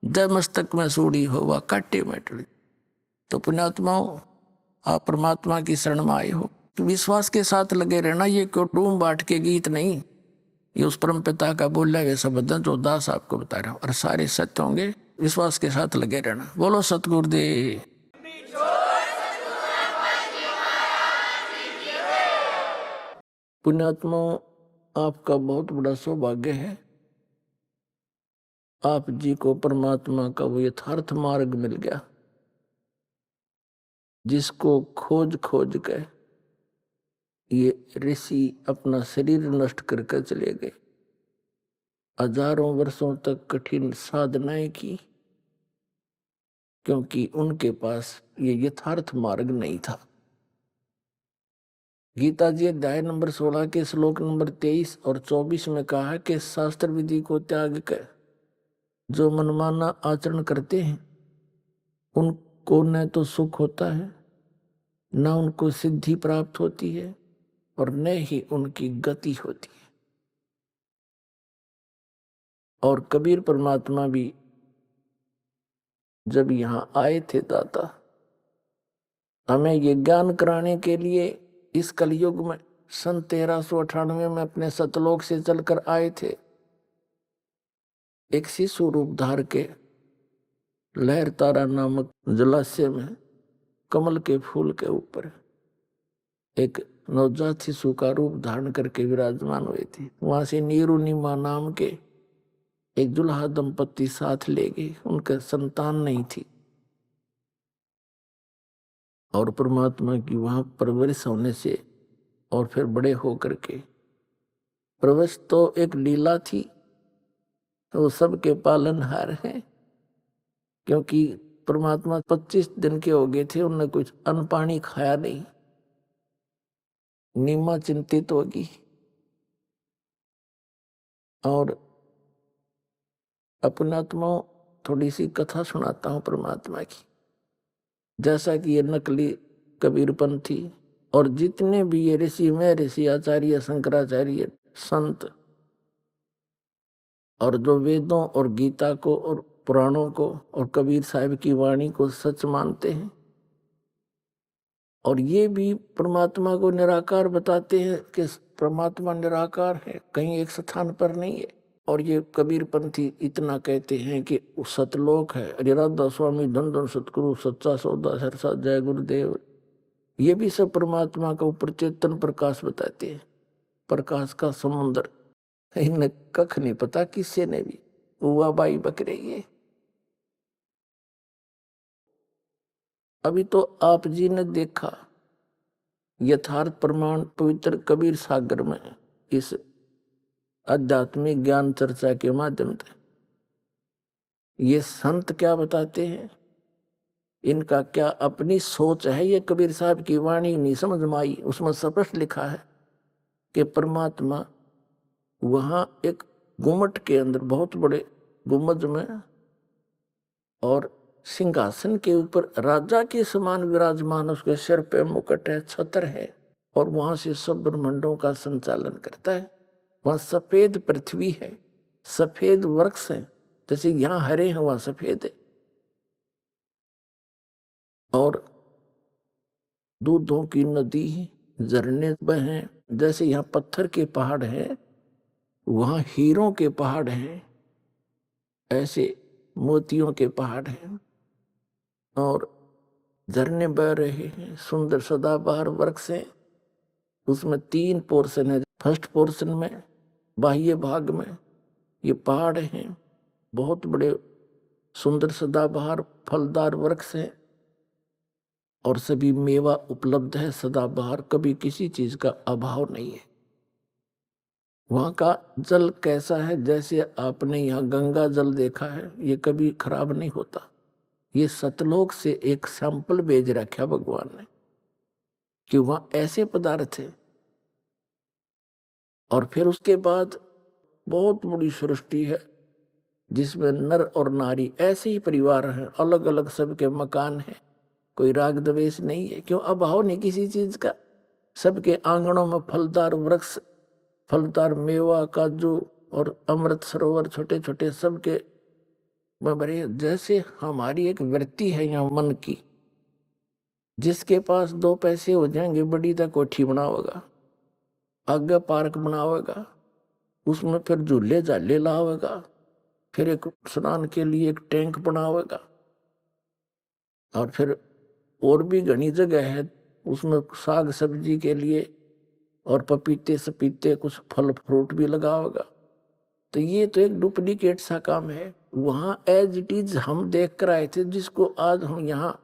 जय मस्तक में सूड़ी होवा काटे में टले। तो पुण्यात्माओं, आप परमात्मा की शरण में आए हो, विश्वास के साथ लगे रहना। ये क्यों डूम बाट के गीत नहीं, ये उस परम पिता का बोला हुआ शब्द जो दास आपको बता रहा हूं, और सारे सत्य होंगे। विश्वास के साथ लगे रहना। बोलो सतगुरुदेव। पुण्यात्माओं, आपका बहुत बड़ा सौभाग्य है, आप जी को परमात्मा का वो यथार्थ मार्ग मिल गया, जिसको खोज खोज के ये ऋषि अपना शरीर नष्ट करके चले गए, हजारों वर्षों तक कठिन साधनाएं की, क्योंकि उनके पास ये यथार्थ मार्ग नहीं था। गीता जी अध्याय नंबर 16 के श्लोक नंबर 23 और 24 में कहा है कि शास्त्र विधि को त्याग कर जो मनमाना आचरण करते हैं, उनको न तो सुख होता है, न उनको सिद्धि प्राप्त होती है, और न ही उनकी गति होती है। और कबीर परमात्मा भी जब यहां आए थे दाता, हमें ये ज्ञान कराने के लिए इस कलयुग में सन 1398 में अपने सतलोक से चलकर आए थे। एक शिशु रूप धार के लहर तारा नामक जलाशय में कमल के फूल के ऊपर एक नवजात शिशु का रूप धारण करके विराजमान हुए थे। वहां से नीरुनिमा नाम के एक दुल्हा दंपत्ति साथ ले गए, उनके संतान नहीं थी, और परमात्मा की वहां परवरिश होने से और फिर बड़े होकर के, प्रवेश तो एक लीला थी, तो वो सबके पालनहार हैं, क्योंकि परमात्मा 25 दिन के हो गए थे, उन्होंने कुछ अन्न पानी खाया नहीं। नीमा चिंतित होगी, और अपनात्मा थोड़ी सी कथा सुनाता हूं परमात्मा की। जैसा कि ये नकली कबीरपंथी और जितने भी ये ऋषि में ऋषि आचार्य शंकराचार्य संत और जो वेदों और गीता को और पुराणों को और कबीर साहब की वाणी को सच मानते हैं और ये भी परमात्मा को निराकार बताते हैं कि परमात्मा निराकार है, कहीं एक स्थान पर नहीं है। और ये कबीर पंथी इतना कहते हैं कि सतलोक है, राधा स्वामी धन धन सतगुरु सच्चा सौदा सरसा जय गुरुदेव, ये भी सब परमात्मा का ऊपर चेतन प्रकाश बताते हैं, प्रकाश का समुद्र। इन्हें कख नहीं पता किसी ने भी, हुआ बाई बकरे ये। अभी तो आप जी ने देखा यथार्थ प्रमाण पवित्र कबीर सागर में इस आध्यात्मिक ज्ञान चर्चा के माध्यम से ये संत क्या बताते हैं, इनका क्या अपनी सोच है। ये कबीर साहब की वाणी नहीं समझ में आई, उसमें स्पष्ट लिखा है कि परमात्मा वहां एक गुम्मट के अंदर बहुत बड़े गुम्बद में और सिंहासन के ऊपर राजा के समान विराजमान, उसके सिर पे मुकुट है, छत्र है और वहां से सब ब्रह्मांडों का संचालन करता है। वहां सफेद पृथ्वी है, सफेद वृक्ष है, जैसे यहाँ हरे हैं वहां सफेद है, और दूधों की नदी, झरने बहे, जैसे यहाँ पत्थर के पहाड़ हैं वहां हीरों के पहाड़ हैं, ऐसे मोतियों के पहाड़ हैं और झरने बह रहे हैं, सुंदर सदाबहार वृक्ष हैं। उसमें 3 पोर्शन है। फर्स्ट पोर्शन में बाह्य भाग में ये पहाड़ हैं, बहुत बड़े सुंदर सदाबहार फलदार वृक्ष हैं और सभी मेवा उपलब्ध है सदाबहार, कभी किसी चीज का अभाव नहीं है। वहां का जल कैसा है, जैसे आपने यहाँ गंगा जल देखा है, ये कभी खराब नहीं होता। ये सतलोक से एक सैंपल भेज रखा भगवान ने कि वहां ऐसे पदार्थ है। और फिर उसके बाद बहुत बड़ी सृष्टि है जिसमें नर और नारी ऐसे ही परिवार हैं, अलग अलग सबके मकान हैं, कोई राग द्वेष नहीं है, क्यों अभाव नहीं किसी चीज का। सबके आंगनों में फलदार वृक्ष, फलदार मेवा, काजू और अमृत सरोवर छोटे छोटे सबके बड़े। जैसे हमारी एक वृत्ति है यहाँ मन की, जिसके पास 2 पैसे हो जाएंगे बड़ी तक कोठी बनावेगा, आगे पार्क बनावेगा, उसमें फिर झूले झाले लावेगा, फिर एक स्नान के लिए एक टैंक बनावेगा, और फिर और भी घनी जगह है उसमें साग सब्जी के लिए और पपीते सपीते कुछ फल फ्रूट भी लगावेगा। तो ये तो एक डुप्लीकेट सा काम है। वहां एज इट इज हम देख कर आए थे, जिसको आज हम यहाँ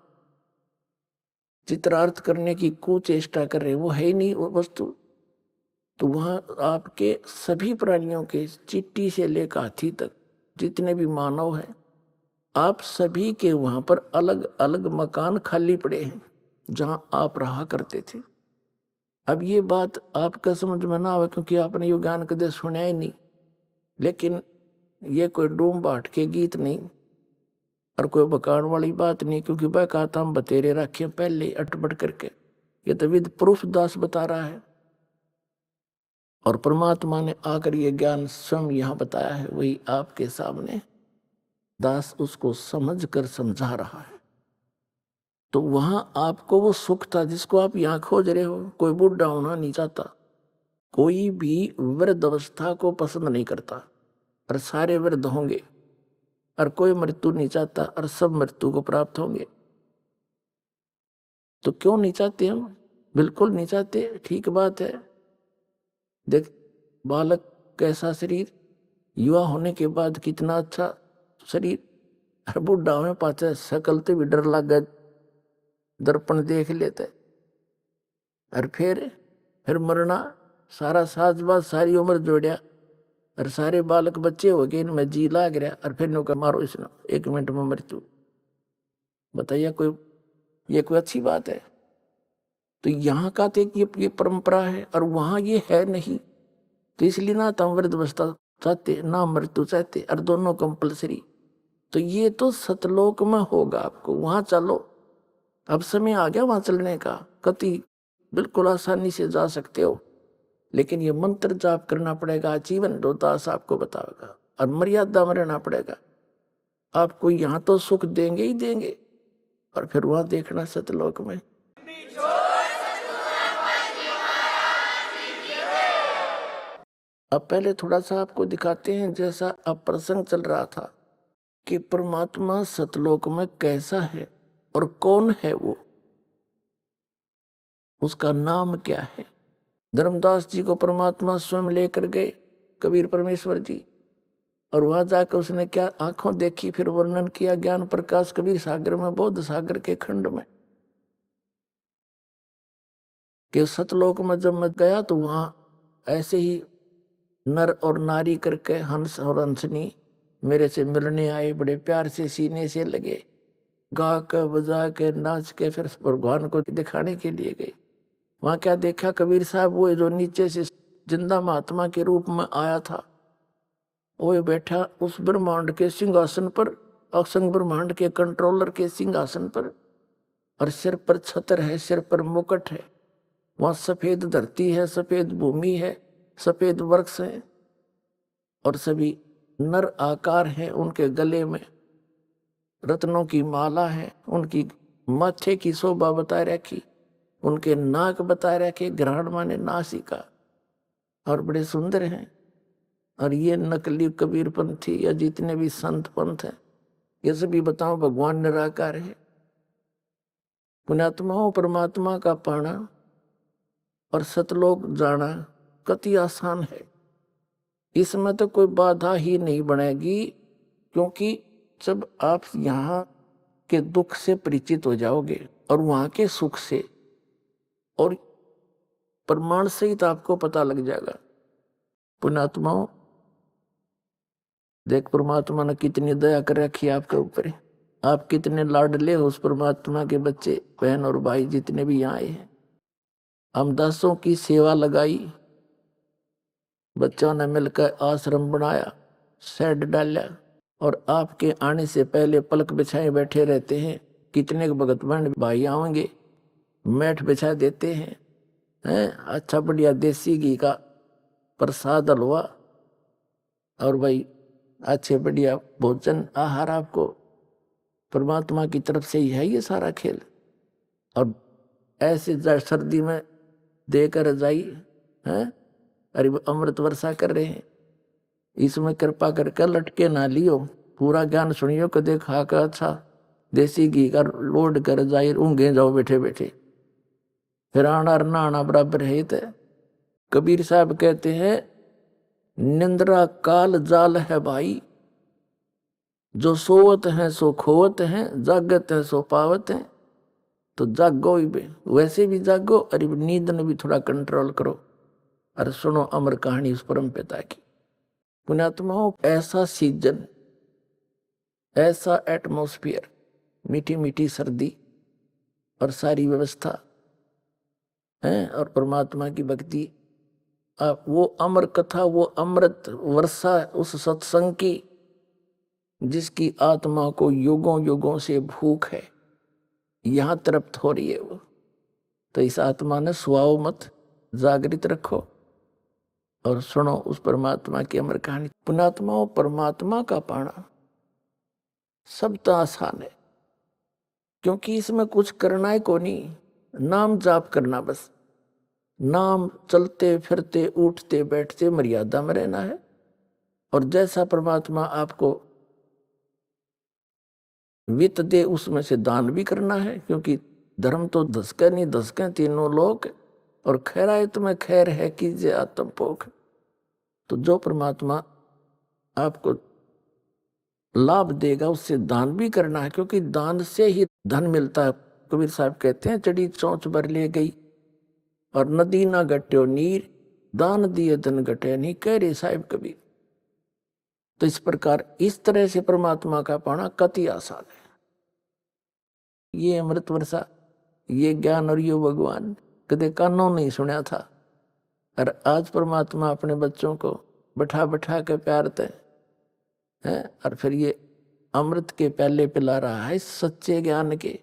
चित्रार्थ करने की कुचेष्टा कर रहे हैं, वो है ही नहीं वो वस्तु। तो वहां आपके सभी प्राणियों के, चींटी से लेकर हाथी तक जितने भी मानव हैं, आप सभी के वहां पर अलग अलग मकान खाली पड़े हैं जहां आप रहा करते थे। अब ये बात आपका समझ में ना आवे क्योंकि आपने ये ज्ञान कदे सुना ही नहीं, लेकिन ये कोई डूम बाट के गीत नहीं और कोई बकान वाली बात नहीं, क्योंकि वह कहता हम बतेरे रखे पहले अटपट करके। ये तो विद प्रूफ दास बता रहा है और परमात्मा ने आकर ये ज्ञान स्वयं यहाँ बताया है, वही आपके सामने दास उसको समझ कर समझा रहा है। तो वहां आपको वो सुख था जिसको आप यहाँ खोज रहे हो। कोई बुढ़ा होना नहीं चाहता, कोई भी वृद्ध अवस्था को पसंद नहीं करता और सारे वृद्ध होंगे, और कोई मृत्यु नहीं चाहता और सब मृत्यु को प्राप्त होंगे। तो क्यों नहीं चाहते हम? बिल्कुल नहीं चाहते, ठीक बात है। देख बालक कैसा शरीर, युवा होने के बाद कितना अच्छा शरीर, और बुढ़ा में पाचा शकल तो भी डर लग गया, दर्पण देख लेते, और फिर मरना, सारा साजबाज सारी उम्र जोड़िया और सारे बालक बच्चे हो गए, इनमें जी लाग रहा, और फिर नौका मारो इसने 1 मिनट में मृत्यु। बताइए ये कोई अच्छी बात है? तो यहाँ का तो ये परंपरा है और वहां ये है नहीं। तो इसलिए ना तो वृद्ध अवस्था चाहते ना मृत्यु चाहते, और दोनों कंपलसरी। तो ये तो सतलोक में होगा, आपको वहां चलो, अब समय आ गया वहां चलने का। कति बिल्कुल आसानी से जा सकते हो, लेकिन ये मंत्र जाप करना पड़ेगा, जीवन दास आपको बताएगा, और मर्यादा में रहना पड़ेगा। आपको यहाँ तो सुख देंगे ही देंगे, और फिर वहां देखना सतलोक में। अब पहले थोड़ा सा आपको दिखाते हैं, जैसा अब प्रसंग चल रहा था कि परमात्मा सतलोक में कैसा है और कौन है वो, उसका नाम क्या है। धर्मदास जी को परमात्मा स्वयं लेकर गए कबीर परमेश्वर जी, और वहां जाकर उसने क्या आंखों देखी, फिर वर्णन किया ज्ञान प्रकाश कबीर सागर में, बौद्ध सागर के खंड में, कि सतलोक में जब मैं गया तो वहां ऐसे ही नर और नारी करके हंस और हंसनी मेरे से मिलने आए, बड़े प्यार से सीने से लगे, गा के बजा के नाच के फिर भगवान को दिखाने के लिए गए। वहां क्या देखा कबीर साहब, वो जो नीचे से जिंदा महात्मा के रूप में आया था, वो बैठा उस ब्रह्मांड के सिंहासन पर, असंग ब्रह्मांड के कंट्रोलर के सिंहासन पर, और सिर पर छत्र है, सिर पर मुकुट है। वहां सफेद धरती है, सफेद भूमि है, सफेद वृक्ष है, और सभी नर आकार है। उनके गले में रत्नों की माला है, उनकी माथे की शोभा बताए रखी, उनके नाक बताए रखे, ग्रहण माने नासिका, और बड़े सुंदर हैं। और ये नकली कबीर पंथी या जितने भी संत पंथ हैं, ये सभी बताओ भगवान निराकार है। पुण्यात्माओं, परमात्मा का पाना और सतलोक जाना कति आसान है, इसमें तो कोई बाधा ही नहीं बनेगी, क्योंकि जब आप यहाँ के दुख से परिचित हो जाओगे और वहां के सुख से, और प्रमाण सहित आपको पता लग जाएगा। पुण्यात्माओं, देख परमात्मा ने कितनी दया कर रखी है आपके ऊपर, आप कितने लाडले हो उस परमात्मा के बच्चे, बहन और भाई जितने भी यहाँ आए हैं। हम दासों की सेवा लगाई, बच्चों ने मिलकर आश्रम बनाया, शेड डाला, और आपके आने से पहले पलक बिछाए बैठे रहते हैं। कितने भगत बहन भाई आएंगे, मैट बिछा देते हैं, अच्छा बढ़िया देसी घी का प्रसाद हलवा, और भाई अच्छे बढ़िया भोजन आहार आपको परमात्मा की तरफ से ही है ये सारा खेल। और ऐसे सर्दी में देकर रजाई है, अरे अमृत वर्षा कर रहे हैं, इसमें कृपा करके लटके ना लियो, पूरा ज्ञान सुनियो को देखा कर अच्छा देसी घी का लोड कर रजाई ऊँघे जाओ बैठे बैठे, फिर आना नहाना बराबर है। तो कबीर साहब कहते हैं, निंद्रा काल जाल है भाई, जो सोवत हैं सो खोवत हैं, जागत है सो पावत हैं। तो जागो ही बे, वैसे भी जागो, अरे नींद ने भी थोड़ा कंट्रोल करो, और सुनो अमर कहानी उस परम पिता की। पुण्यात्माओं, ऐसा सीजन, ऐसा एटमॉस्फेयर, मीठी मीठी सर्दी और सारी व्यवस्था है, और परमात्मा की भक्ति, आप वो अमर कथा, वो अमृत वर्षा उस सत्संग की, जिसकी आत्मा को युगों युगों से भूख है, यहाँ तृप्त हो रही है वो। तो इस आत्मा ने सुआओ मत, जागृत रखो और सुनो उस परमात्मा की अमर कहानी। पुण्यात्माओं, परमात्मा का पाना सब तो आसान है, क्योंकि इसमें कुछ करना है को नहीं, नाम जाप करना बस। नाम चलते फिरते उठते बैठते मर्यादा में रहना है, और जैसा परमात्मा आपको वित्त दे उसमें से दान भी करना है, क्योंकि धर्म तो धसके नहीं धसके तीनों लोग, और खैरायत में खैर है कीजिए आत्म पोख। तो जो परमात्मा आपको लाभ देगा उससे दान भी करना है, क्योंकि दान से ही धन मिलता है। कबीर साहब कहते हैं, चढ़ी चोंच भर ले गई और नदी ना घट्यो नीर, दान दिए धन घटे नहीं, कह रहे साहिब कबीर। तो इस प्रकार इस तरह से परमात्मा का पाना कति आसान है। ये अमृत वर्षा, ये ज्ञान और ये भगवान कदे कानों नहीं सुना था, और आज परमात्मा अपने बच्चों को बैठा बैठा के प्यारते हैं, और फिर ये अमृत के प्याले पिला रहा है सच्चे ज्ञान के,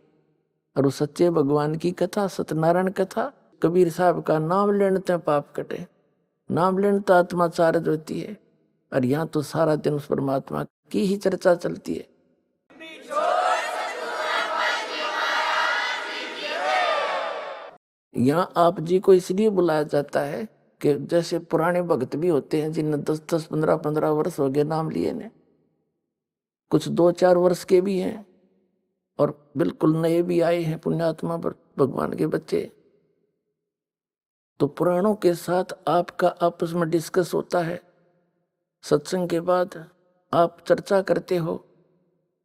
और उस सच्चे भगवान की कथा, सत्यनारायण कथा। कबीर साहब का नाम लेने पाप कटे, नाम लेने तो आत्मा चार्ज होती है, और यहाँ तो सारा दिन उस परमात्मा की ही चर्चा चलती है। यहाँ आप जी को इसलिए बुलाया जाता है कि जैसे पुराने भक्त भी होते हैं जिन्हें 10-10, 15-15 वर्ष हो गए नाम लिए ने, कुछ 2-4 वर्ष के भी हैं और बिल्कुल नए भी आए हैं पुण्यात्मा पर भगवान के बच्चे। तो पुराणों के साथ आपका आपस में डिस्कस होता है, सत्संग के बाद आप चर्चा करते हो,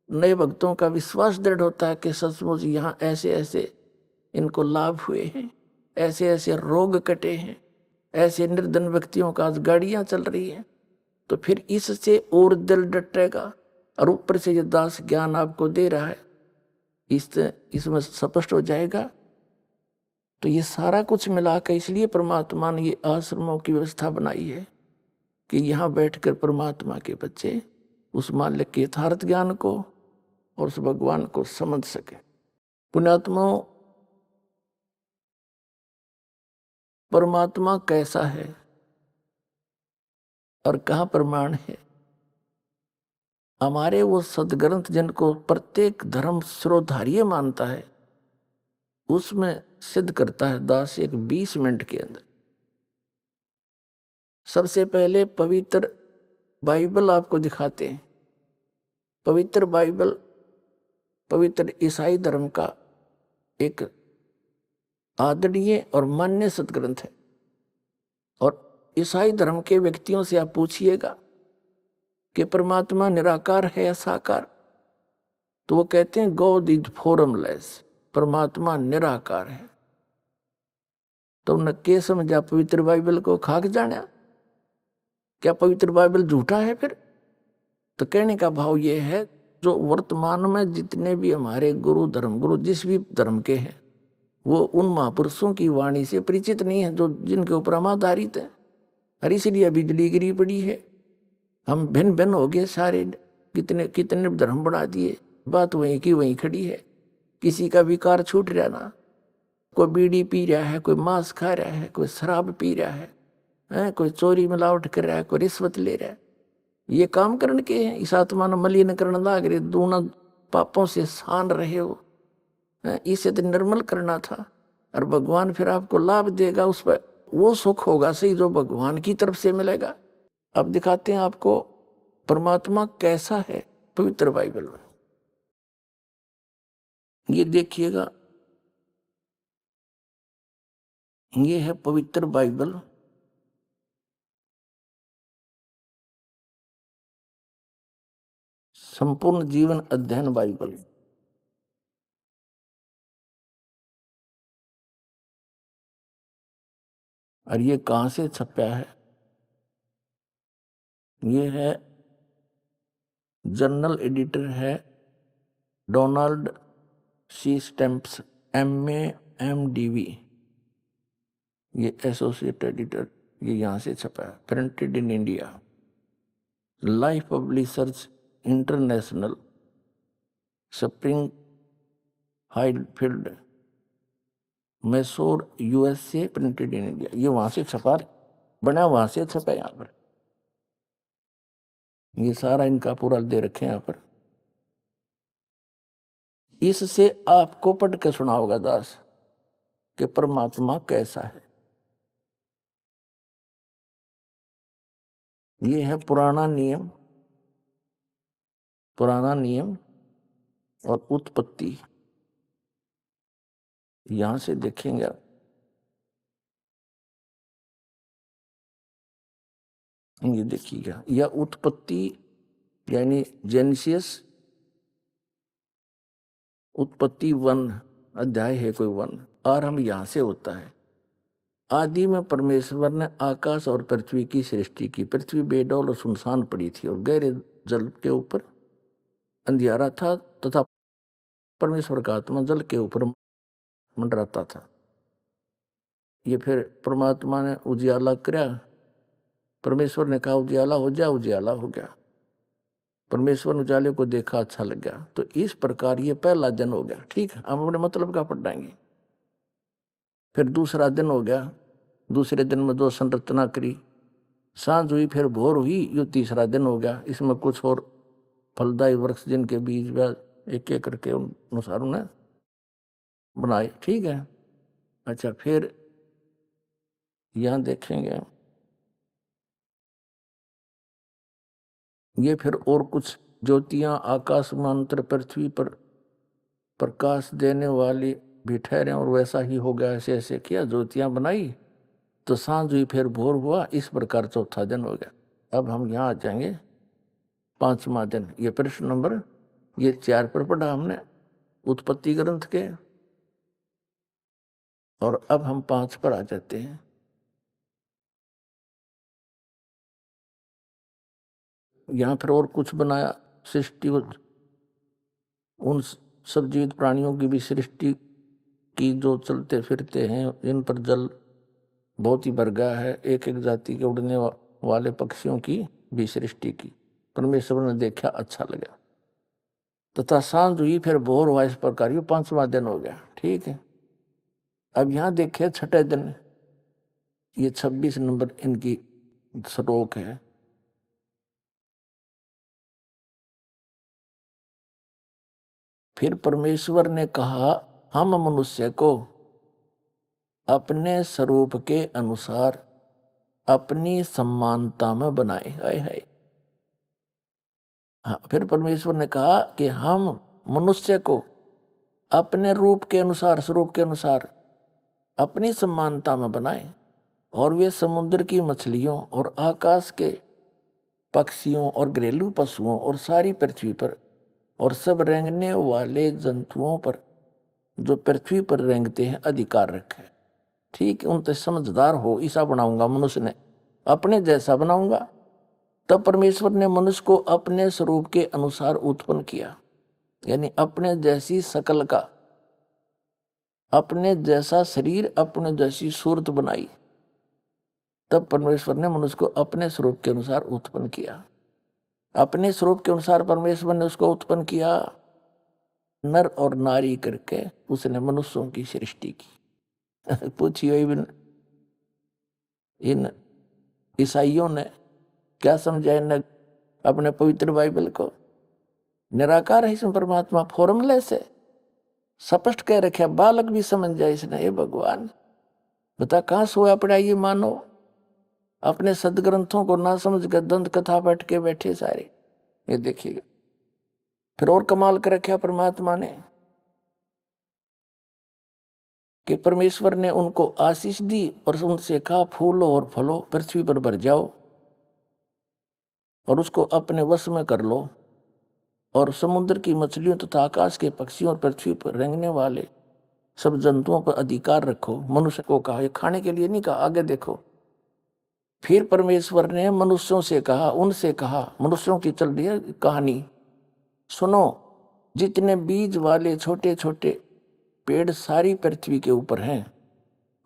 नए भक्तों का विश्वास दृढ़ होता है कि सचमुच यहाँ ऐसे ऐसे इनको लाभ हुए हैं, ऐसे ऐसे रोग कटे हैं, ऐसे निर्धन व्यक्तियों का आज गाड़ियां चल रही हैं। तो फिर इससे और दिल डटेगा और ऊपर से ये दास ज्ञान आपको दे रहा है, इसमें स्पष्ट हो जाएगा। तो ये सारा कुछ मिला के इसलिए परमात्मा ने ये आश्रमों की व्यवस्था बनाई है कि यहाँ बैठकर परमात्मा के बच्चे उस मालिक के यथार्थ ज्ञान को और उस भगवान को समझ सके। पुण्यात्माओं, परमात्मा कैसा है और कहाँ प्रमाण है? हमारे वो सदग्रंथ जिनको प्रत्येक धर्म शिरोधार्य मानता है उसमें सिद्ध करता है दास एक 20 मिनट के अंदर। सबसे पहले पवित्र बाइबल आपको दिखाते हैं। पवित्र बाइबल पवित्र ईसाई धर्म का एक आदरणीय और मान्य सदग्रंथ है। और ईसाई धर्म के व्यक्तियों से आप पूछिएगा कि परमात्मा निराकार है या साकार, तो वो कहते हैं गॉड इज फॉर्मलेस, परमात्मा निराकार है। तो उन्हें के समझा पवित्र बाइबल को खाक जाना? क्या पवित्र बाइबल झूठा है फिर? तो कहने का भाव ये है, जो वर्तमान में जितने भी हमारे गुरु धर्मगुरु जिस भी धर्म के हैं वो उन महापुरुषों की वाणी से परिचित नहीं है जो जिनके ऊपर हम आधारित हैं। और इसलिए बिजली गिरी पड़ी है, हम भिन्न भिन्न हो गए सारे, कितने कितने धर्म बना दिए, बात वहीं की वहीं खड़ी है। किसी का विकार छूट रहा ना, कोई बीड़ी पी रहा है, कोई मांस खा रहा है, कोई शराब पी रहा है, कोई चोरी मिलावट कर रहा है, कोई रिश्वत ले रहा है। ये काम करने के हैं, इस आत्मा ने मलिन करने लाग रहे, दूना पापों से सान रहे हो, इसे तो निर्मल करना था। और भगवान फिर आपको लाभ देगा, उस पर वो सुख होगा सही जो भगवान की तरफ से मिलेगा। अब दिखाते हैं आपको परमात्मा कैसा है पवित्र बाइबल में। ये देखिएगा, ये है पवित्र बाइबल। संपूर्ण जीवन अध्ययन बाइबल। और ये कहां से छपा है? ये है जर्नल एडिटर है Donald C Stamps MA MDV, ये एसोसिएट एडिटर, ये यहाँ से छपा है। Printed in India, Life Publishers International, Springfield, Missouri USA, printed in India. ये वहां से छपा, बना वहां से छपा यहाँ पर। ये सारा इनका पूरा दे रखे यहाँ पर। इससे आपको पढ़ के सुना होगा दास कि परमात्मा कैसा है। ये है पुराना नियम, पुराना नियम और उत्पत्ति। यहां से देखेंगे आप, ये देखिएगा, यह उत्पत्ति यानी जेनेसिस, उत्पत्ति 1 अध्याय है कोई 1, आरंभ यहां से होता है। आदि में परमेश्वर ने आकाश और पृथ्वी की सृष्टि की। पृथ्वी बेडौल और सुनसान पड़ी थी और गहरे जल के ऊपर अंधियारा था तथा परमेश्वर का आत्मा जल के ऊपर मंडराता था। ये फिर परमात्मा ने उजियाला किया, परमेश्वर ने कहा उजियाला हो जा, उजियाला हो गया। परमेश्वर ने उजाले को देखा, अच्छा लग गया। तो इस प्रकार ये पहला दिन हो गया। ठीक है, हम अपने मतलब का पढ़ाएंगे। फिर दूसरा दिन हो गया, दूसरे दिन में 2 संरचना करी, सांझ हुई, फिर भोर हुई, यो तीसरा दिन हो गया। इसमें कुछ और फलदायी वृक्ष जिनके बीज एक एक करके अनुसार उन्हें बनाए। ठीक है, अच्छा, फिर यहां देखेंगे ये फिर और कुछ ज्योतियां आकाश मांतर पृथ्वी पर प्रकाश देने वाली भी ठहरे, और वैसा ही हो गया। ऐसे ऐसे किया, ज्योतियां बनाई, तो सांझ हुई, फिर भोर हुआ। इस प्रकार चौथा दिन हो गया। अब हम यहाँ आ जाएंगे 5वां दिन। ये प्रश्न नंबर ये 4 पर पढ़ा हमने उत्पत्ति ग्रंथ के, और अब हम 5 पर आ जाते हैं। यहाँ फिर और कुछ बनाया सृष्टि, उन सब जीवित प्राणियों की भी सृष्टि की जो चलते फिरते हैं, इन पर जल बहुत ही भर गया है। एक एक जाति के उड़ने वाले पक्षियों की भी सृष्टि की। परमेश्वर ने देखा, अच्छा लगा। तथा सांझ हुई, फिर भोर हुआ। इस प्रकार ये 5वां दिन हो गया। ठीक है। अब यहां देखे 6ठे दिन, ये 26 नंबर इनकी श्लोक है। फिर परमेश्वर ने कहा, हम मनुष्य को अपने स्वरूप के अनुसार अपनी समानता में बनाए। हाय हाय। हाँ, फिर परमेश्वर ने कहा कि हम मनुष्य को अपने रूप के अनुसार, स्वरूप के अनुसार अपनी समानता में बनाए, और वे समुद्र की मछलियों और आकाश के पक्षियों और घरेलू पशुओं और सारी पृथ्वी पर और सब रेंगने वाले जंतुओं पर जो पृथ्वी पर रेंगते हैं अधिकार रखे। ठीक है, उनसे समझदार हो, ऐसा बनाऊंगा। मनुष्य ने अपने जैसा बनाऊंगा। तब परमेश्वर ने मनुष्य को अपने स्वरूप के अनुसार उत्पन्न किया, यानी अपने जैसी शकल का, अपने जैसा शरीर, अपने जैसी सूरत बनाई। तब परमेश्वर ने मनुष्य को अपने स्वरूप के अनुसार उत्पन्न किया। अपने स्वरूप के अनुसार परमेश्वर ने उसको उत्पन्न किया, नर और नारी करके उसने मनुष्यों की सृष्टि की। पूछिए इन ईसाइयों ने क्या समझा, इन अपने पवित्र बाइबल को? निराकार है इसमें परमात्मा, फॉर्मूले से स्पष्ट कह रखे, बालक भी समझ जाए इसने। ये भगवान बता कहाँ सोया पड़ा ये मानो, अपने सदग्रंथों को ना समझ कर दंत कथा बैठ के बैठे सारे। ये देखिएगा, फिर और कमाल कर रखा परमात्मा ने कि परमेश्वर ने उनको आशीष दी और उनसे कहा, फूलो और फलो, पृथ्वी पर भर जाओ और उसको अपने वश में कर लो, और समुद्र की मछलियों तथा आकाश के पक्षियों और पृथ्वी पर रेंगने वाले सब जंतुओं पर अधिकार रखो। मनुष्य को कहा, ये खाने के लिए नहीं कहा, आगे देखो। फिर परमेश्वर ने मनुष्यों से कहा, उनसे कहा, मनुष्यों की चल रही है कहानी, सुनो, जितने बीज वाले छोटे छोटे पेड़ सारी पृथ्वी के ऊपर हैं,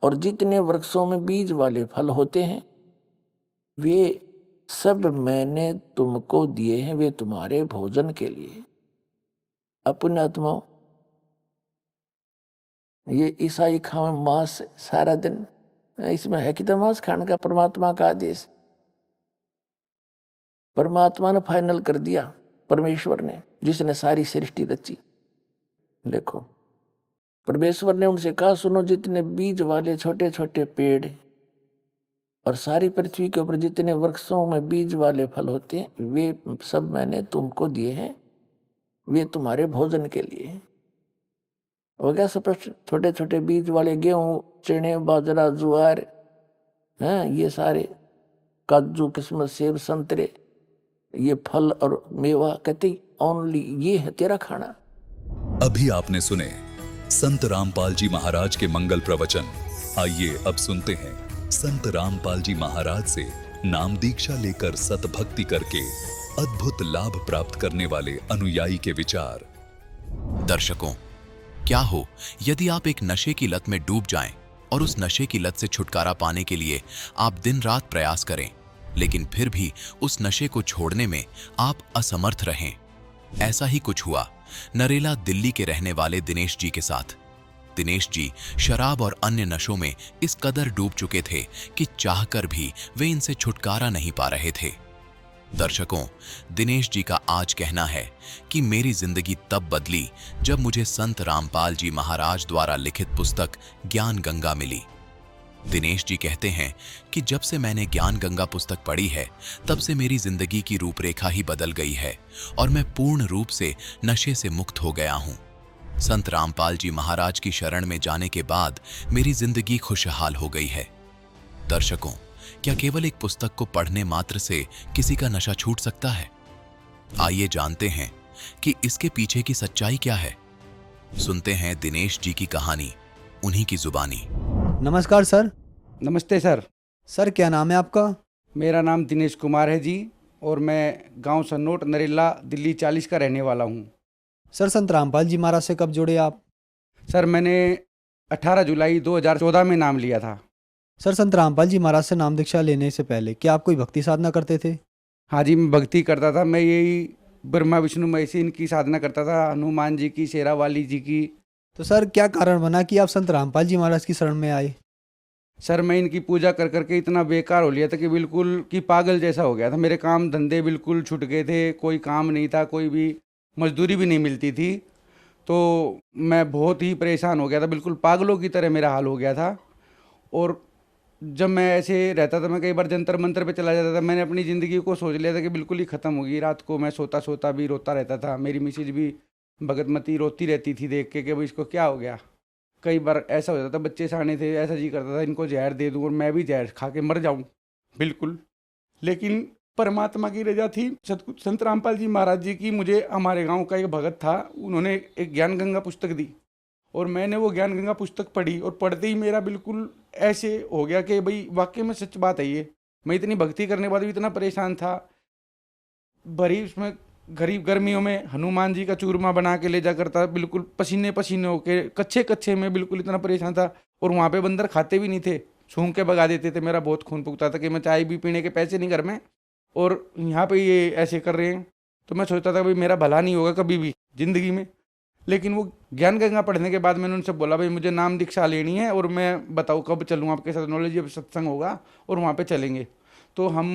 और जितने वृक्षों में बीज वाले फल होते हैं, वे सब मैंने तुमको दिए हैं, वे तुम्हारे भोजन के लिए। अपने आत्माओं, ये ईसाई खाओ मांस सारा दिन, इसमें है कि तो मांस खाने का परमात्मा का आदेश। परमात्मा ने फाइनल कर दिया, परमेश्वर ने, जिसने सारी सृष्टि रची। देखो, परमेश्वर ने उनसे कहा, सुनो, जितने बीज वाले छोटे छोटे पेड़ और सारी पृथ्वी के ऊपर जितने वृक्षों में बीज वाले फल होते हैं, वे सब मैंने तुमको दिए हैं, वे तुम्हारे भोजन के लिए। हो गया स्पष्ट? छोटे छोटे बीज वाले गेहूं, चने, बाजरा, ज्वार, हैं, ये सारे काजू, किस्मत, सेब, संतरे, ये फल और मेवा, कहते ओनली ये है तेरा खाना। अभी आपने सुने संत रामपाल जी महाराज के मंगल प्रवचन। आइए अब सुनते हैं संत रामपाल जी महाराज से नाम दीक्षा लेकर सतभक्ति करके अद्भुत लाभ प्राप्त करने वाले अनुयायी के विचार। दर्शकों, क्या हो यदि आप एक नशे की लत में डूब जाएं और उस नशे की लत से छुटकारा पाने के लिए आप दिन रात प्रयास करें, लेकिन फिर भी उस नशे को छोड़ने में आप असमर्थ रहें। ऐसा ही कुछ हुआ नरेला दिल्ली के रहने वाले दिनेश जी के साथ। दिनेश जी शराब और अन्य नशों में इस कदर डूब चुके थे कि चाहकर भी वे इनसे छुटकारा नहीं पा रहे थे। दर्शकों, दिनेश जी का आज कहना है कि मेरी जिंदगी तब बदली जब मुझे संत रामपाल जी महाराज द्वारा लिखित पुस्तक ज्ञान गंगा मिली। दिनेश जी कहते हैं कि जब से मैंने ज्ञान गंगा पुस्तक पढ़ी है, तब से मेरी जिंदगी की रूपरेखा ही बदल गई है और मैं पूर्ण रूप से नशे से मुक्त हो गया हूं। संत रामपाल जी महाराज की शरण में जाने के बाद मेरी जिंदगी खुशहाल हो गई है। दर्शकों, क्या केवल एक पुस्तक को पढ़ने मात्र से किसी का नशा छूट सकता है? आइए जानते हैं कि इसके पीछे की सच्चाई क्या है। सुनते हैं दिनेश जी की कहानी, उन्हीं की जुबानी। नमस्कार सर। नमस्ते सर। सर क्या नाम है आपका? मेरा नाम दिनेश कुमार है जी, और मैं गांव सन्नोट नरेला दिल्ली 40 का रहने वाला हूं। सर संत रामपाल जी महाराज से कब जुड़े आप? सर मैंने 18 जुलाई 2014 में नाम लिया था। सर संत रामपाल जी महाराज से नाम दीक्षा लेने से पहले क्या आप कोई भक्ति साधना करते थे? हाँ जी, मैं भक्ति करता था। मैं यही ब्रह्मा विष्णु महेश इनकी साधना करता था, हनुमान जी की, शेरावाली जी की। तो सर क्या कारण बना कि आप संत रामपाल जी महाराज की शरण में आए? सर मैं इनकी पूजा कर करके इतना बेकार हो लिया था कि बिल्कुल कि पागल जैसा हो गया था। मेरे काम धंधे बिल्कुल छूट गए थे, कोई काम नहीं था, कोई भी मजदूरी भी नहीं मिलती थी। तो मैं बहुत ही परेशान हो गया था, बिल्कुल पागलों की तरह मेरा हाल हो गया था। और जब मैं ऐसे रहता था, मैं कई बार जंतर मंतर पे चला जाता था। मैंने अपनी ज़िंदगी को सोच लिया था कि बिल्कुल ही ख़त्म होगी। रात को मैं सोता सोता भी रोता रहता था। मेरी मिसेज भी भगतमती रोती रहती थी देख के कि भाई इसको क्या हो गया। कई बार ऐसा हो जाता था, बच्चे साने थे, ऐसा जी करता था इनको जहर दे दूँ और मैं भी जहर खा के मर जाऊँ बिल्कुल। लेकिन परमात्मा की रजा थी, संत रामपाल जी महाराज जी की। मुझे हमारे गाँव का एक भगत था, उन्होंने एक ज्ञान गंगा पुस्तक दी और मैंने वो ज्ञान गंगा पुस्तक पढ़ी। और पढ़ते ही मेरा बिल्कुल ऐसे हो गया कि भाई वाकई में सच बात है ये। मैं इतनी भक्ति करने के बाद भी इतना परेशान था। भरी उसमें गरीब गर्मियों में हनुमान जी का चूरमा बना के ले जा करता, बिल्कुल पसीने पसीने होके, कच्चे कच्चे में बिल्कुल इतना परेशान था। और वहाँ पे बंदर खाते भी नहीं थे, सूंघ के भगा देते थे। मेरा बहुत खून फूकता था कि मैं चाय भी पीने के पैसे नहीं घर में, और यहाँ पे ये ऐसे कर रहे हैं। तो मैं सोचता था भाई मेरा भला नहीं होगा कभी भी ज़िंदगी में। लेकिन वो ज्ञान गंगा पढ़ने के बाद मैंने उनसे बोला भाई मुझे नाम दीक्षा लेनी है और मैं बताऊँ कब चलूँ आपके साथ। नॉलेज अब सत्संग होगा और वहाँ पे चलेंगे। तो हम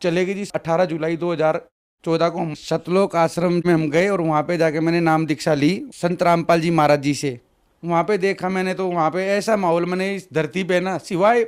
चले गए जी। 18 जुलाई 2014 को हम सतलोक आश्रम में हम गए और वहाँ पे जाके मैंने नाम दीक्षा ली संत रामपाल जी महाराज जी से। वहाँ पे देखा मैंने, तो वहाँ पे ऐसा माहौल मैंने इस धरती पे ना, सिवाय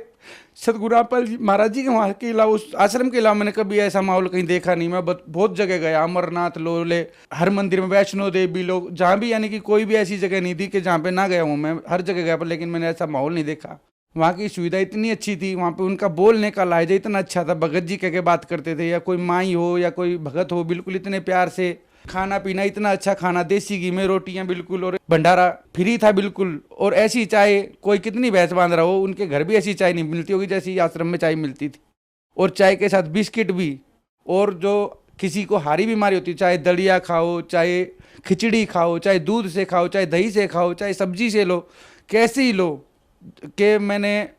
सतगुरु रामपाल जी महाराज जी के वहाँ के अलावा, उस आश्रम के अलावा मैंने कभी ऐसा माहौल कहीं देखा नहीं। मैं बहुत जगह गया, अमरनाथ लोले, हर मंदिर में, वैष्णो देवी लोग, जहाँ भी, यानी कि कोई भी ऐसी जगह नहीं थी कि जहाँ पे ना गया हूँ मैं। हर जगह गया पर, लेकिन मैंने ऐसा माहौल नहीं देखा। वहाँ की सुविधा इतनी अच्छी थी, वहाँ पे उनका बोलने का लहजा इतना अच्छा था। भगत जी कह के बात करते थे, या कोई माई हो या कोई भगत हो, बिल्कुल इतने प्यार से। खाना पीना इतना अच्छा खाना, देसी घी में रोटियां बिल्कुल, और भंडारा फ्री था बिल्कुल। और ऐसी चाय, कोई कितनी भैंस बांध रहा हो, उनके घर भी ऐसी चाय नहीं मिलती होगी जैसी आश्रम में चाय मिलती थी। और चाय के साथ बिस्किट भी। और जो किसी को हारी बीमारी होती, चाहे दलिया खाओ, चाहे खिचड़ी खाओ, चाहे दूध से खाओ, चाहे दही से खाओ, चाहे सब्जी से लो, कैसे ही लो, कि मैंने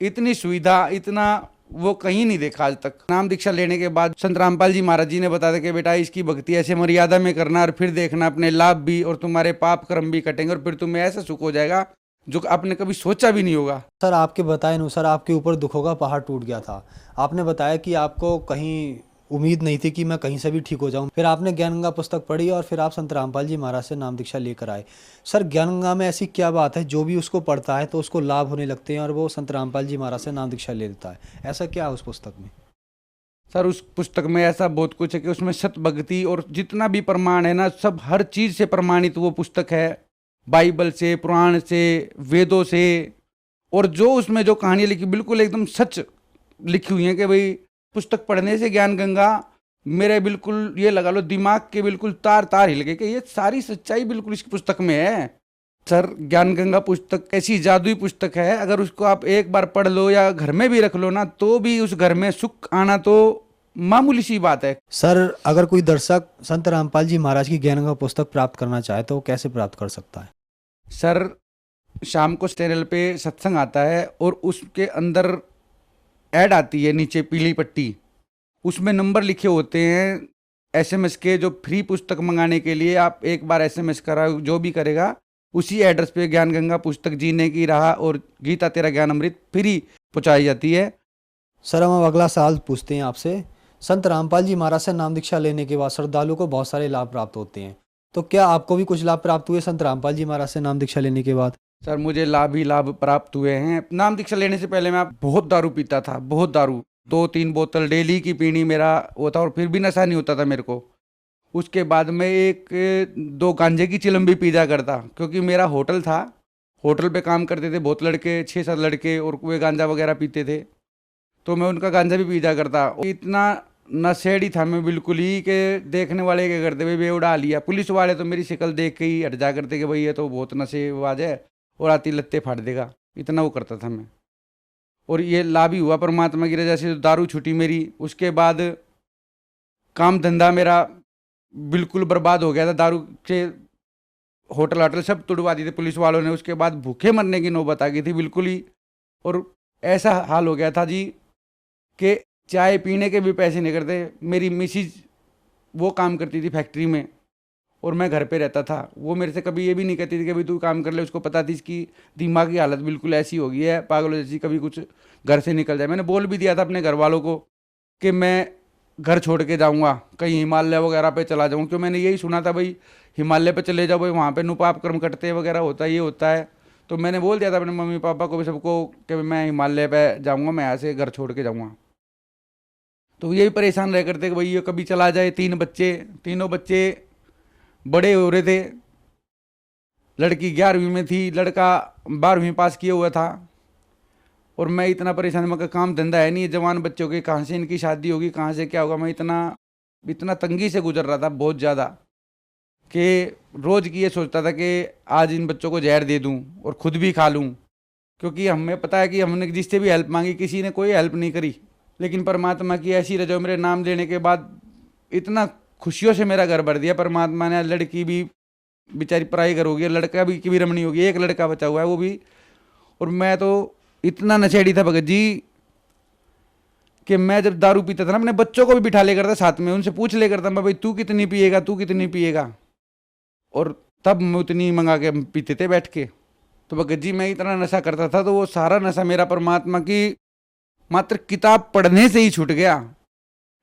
इतनी सुविधा, इतना वो कहीं नहीं देखा आज तक। नाम दीक्षा लेने के बाद संत रामपाल जी महाराज जी ने बताया कि बेटा इसकी भक्ति ऐसे मर्यादा में करना, और फिर देखना अपने लाभ भी और तुम्हारे पाप कर्म भी कटेंगे, और फिर तुम्हें ऐसा सुख हो जाएगा जो आपने कभी सोचा भी नहीं होगा। सर आपके बताए अनुसार आपके ऊपर दुखों का पहाड़ टूट गया था। आपने बताया कि आपको कहीं उम्मीद नहीं थी कि मैं कहीं से भी ठीक हो जाऊं। फिर आपने ज्ञान गंगा पुस्तक पढ़ी और फिर आप संत रामपाल जी महाराज से नाम दीक्षा लेकर आए। सर ज्ञान गंगा में ऐसी क्या बात है जो भी उसको पढ़ता है तो उसको लाभ होने लगते हैं और वो संत रामपाल जी महाराज से नाम दीक्षा ले लेता है? ऐसा क्या है उस पुस्तक में? सर उस पुस्तक में ऐसा बहुत कुछ है कि उसमें सत भक्ति और जितना भी प्रमाण है ना, सब हर चीज़ से प्रमाणित वो पुस्तक है। बाइबल से, पुराण से, वेदों से। और जो उसमें जो कहानियाँ लिखी बिल्कुल एकदम सच लिखी हुई हैं कि भाई पुस्तक पढ़ने से ज्ञान गंगा मेरे बिल्कुल ये लगा लो दिमाग के बिल्कुल तार तार हिल गए कि ये सारी सच्चाई बिल्कुल इस पुस्तक में है। सर ज्ञान गंगा पुस्तक ऐसी जादुई पुस्तक है, अगर उसको आप एक बार पढ़ लो या घर में भी रख लो ना, तो भी उस घर में सुख आना तो मामूली सी बात है। सर अगर कोई दर्शक संत रामपाल जी महाराज की ज्ञान गंगा पुस्तक प्राप्त करना चाहे तो वो कैसे प्राप्त कर सकता है? सर शाम को चैनल पे सत्संग आता है और उसके अंदर ऐड आती है नीचे पीली पट्टी, उसमें नंबर लिखे होते हैं एसएमएस के, जो फ्री पुस्तक मंगाने के लिए आप एक बार एसएमएस करा, जो भी करेगा उसी एड्रेस पे ज्ञान गंगा पुस्तक, जीने की राह और गीता तेरा ज्ञान अमृत फ्री पहुंचाई जाती है। सर हम अब अगला सवाल पूछते हैं आपसे। संत रामपाल जी महाराज से नाम दीक्षा लेने के बाद श्रद्धालु को बहुत सारे लाभ प्राप्त होते हैं, तो क्या आपको भी कुछ लाभ प्राप्त हुए संत रामपाल जी महाराज से नाम दीक्षा लेने के बाद? सर मुझे लाभ ही लाभ प्राप्त हुए हैं। नाम दीक्षा लेने से पहले मैं बहुत दारू पीता था, बहुत दारू, 2-3 बोतल डेली की पीनी मेरा होता, और फिर भी नशा नहीं होता था मेरे को। उसके बाद में 1-2 गांजे की चिलम भी पी जा करता, क्योंकि मेरा होटल था, होटल पे काम करते थे बहुत लड़के, 6-7 लड़के, और वे गांजा वगैरह पीते थे, तो मैं उनका गांजा भी पी जा करता। इतना नशेड़ी था मैं बिल्कुल ही कि देखने वाले क्या करते भाई वे उड़ा लिया। पुलिस वाले तो मेरी शक्ल देख के ही हट जा करते कि भाई ये तो बहुत नशेबाज है और आती लत्ते फाड़ देगा, इतना वो करता था मैं। और ये लाभ ही हुआ परमात्मा की रजा से, दारू छूटी मेरी। उसके बाद काम धंधा मेरा बिल्कुल बर्बाद हो गया था, दारू से होटल वाटल सब तुड़वा दिए थे पुलिस वालों ने। उसके बाद भूखे मरने की नौबत आ गई थी बिल्कुल ही, और ऐसा हाल हो गया था जी कि चाय पीने के भी पैसे नहीं करते। मेरी मिसिज वो काम करती थी फैक्ट्री में और मैं घर पे रहता था। वो मेरे से कभी ये भी नहीं कहती थी कि भाई तू काम कर ले, उसको पता थी इसकी दिमागी हालत बिल्कुल ऐसी हो गई है पागलों जैसी, कभी कुछ घर से निकल जाए। मैंने बोल भी दिया था अपने घर वालों को कि मैं घर छोड़ के जाऊँगा, कहीं हिमालय वगैरह पे चला जाऊँ, क्यों मैंने यही सुना था भाई हिमालय पे चले जाओ भाई, वहाँ पे नुपाप कर्म कटते वगैरह होता है, ये होता है। तो मैंने बोल दिया था अपने मम्मी पापा को भी, सबको, कि मैं हिमालय पे जाऊँगा, मैं यहाँ से घर छोड़ के जाऊँगा। तो यही परेशान रह करते कि भाई ये कभी चला जाए। 3 बच्चे, तीनों बच्चे बड़े हो रहे थे। लड़की 11वीं में थी, लड़का 12वीं पास किया हुआ था, और मैं इतना परेशान, मगर काम धंधा है नहीं, जवान बच्चों के कहाँ से इनकी शादी होगी, कहाँ से क्या होगा। मैं इतना तंगी से गुजर रहा था बहुत ज़्यादा, कि रोज़ की ये सोचता था कि आज इन बच्चों को जहर दे दूं और ख़ुद भी खा लूं, क्योंकि हमें पता है कि हमने जिससे भी हेल्प मांगी किसी ने कोई हेल्प नहीं करी। लेकिन परमात्मा की ऐसी रजा, मेरे नाम लेने के बाद इतना खुशियों से मेरा घर भर दिया परमात्मा ने। लड़की भी बेचारी पढ़ाई घर हो गई, लड़का भी की भी रमणी हो गई, एक लड़का बचा हुआ है वो भी। और मैं तो इतना नशेड़ी था भगत जी कि मैं जब दारू पीता था ना, अपने बच्चों को भी बिठा ले करता साथ में, उनसे पूछ ले करता मैं भाई तू कितनी पिएगा, तू कितनी पिएगा, और तब मैं उतनी मंगा के पीते थे बैठ के। तो भगत जी मैं इतना नशा करता था, तो वो सारा नशा मेरा परमात्मा की मात्र किताब पढ़ने से ही छूट गया।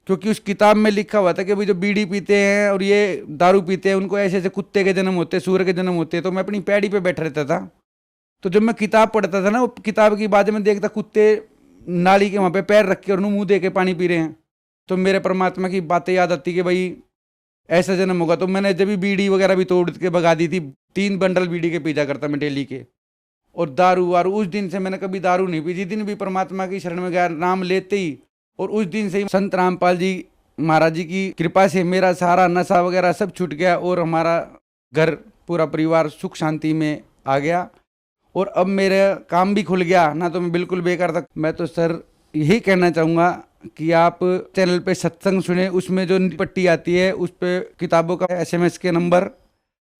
क्योंकि उस किताब में लिखा हुआ था कि भाई जो बीड़ी पीते हैं और ये दारू पीते हैं उनको ऐसे ऐसे कुत्ते के जन्म होते हैं, सूअर के जन्म होते हैं। तो मैं अपनी पैड़ी पे बैठ रहता था, तो जब मैं किताब पढ़ता था ना, वो किताब की बात में देखता कुत्ते नाली के वहाँ पे पैर रख के और मुँह दे के पानी पी रहे हैं, तो मेरे परमात्मा की बातें याद आती कि भाई ऐसा जन्म होगा। तो मैंने जब भी बीड़ी वगैरह भी तोड़ के भगा दी थी, 3 बंडल बीड़ी के पीजा करता मैं डेली के। और दारू वारू उस दिन से मैंने कभी दारू नहीं पी, जिस दिन भी परमात्मा की शरण में गया नाम लेते ही, और उस दिन से ही संत रामपाल जी महाराज जी की कृपा से मेरा सारा नशा वगैरह सब छूट गया, और हमारा घर पूरा परिवार सुख शांति में आ गया, और अब मेरा काम भी खुल गया ना। तो मैं बिल्कुल बेकार था। मैं तो सर यही कहना चाहूँगा कि आप चैनल पे सत्संग सुने, उसमें जो पट्टी आती है उस पे किताबों का SMS के नंबर,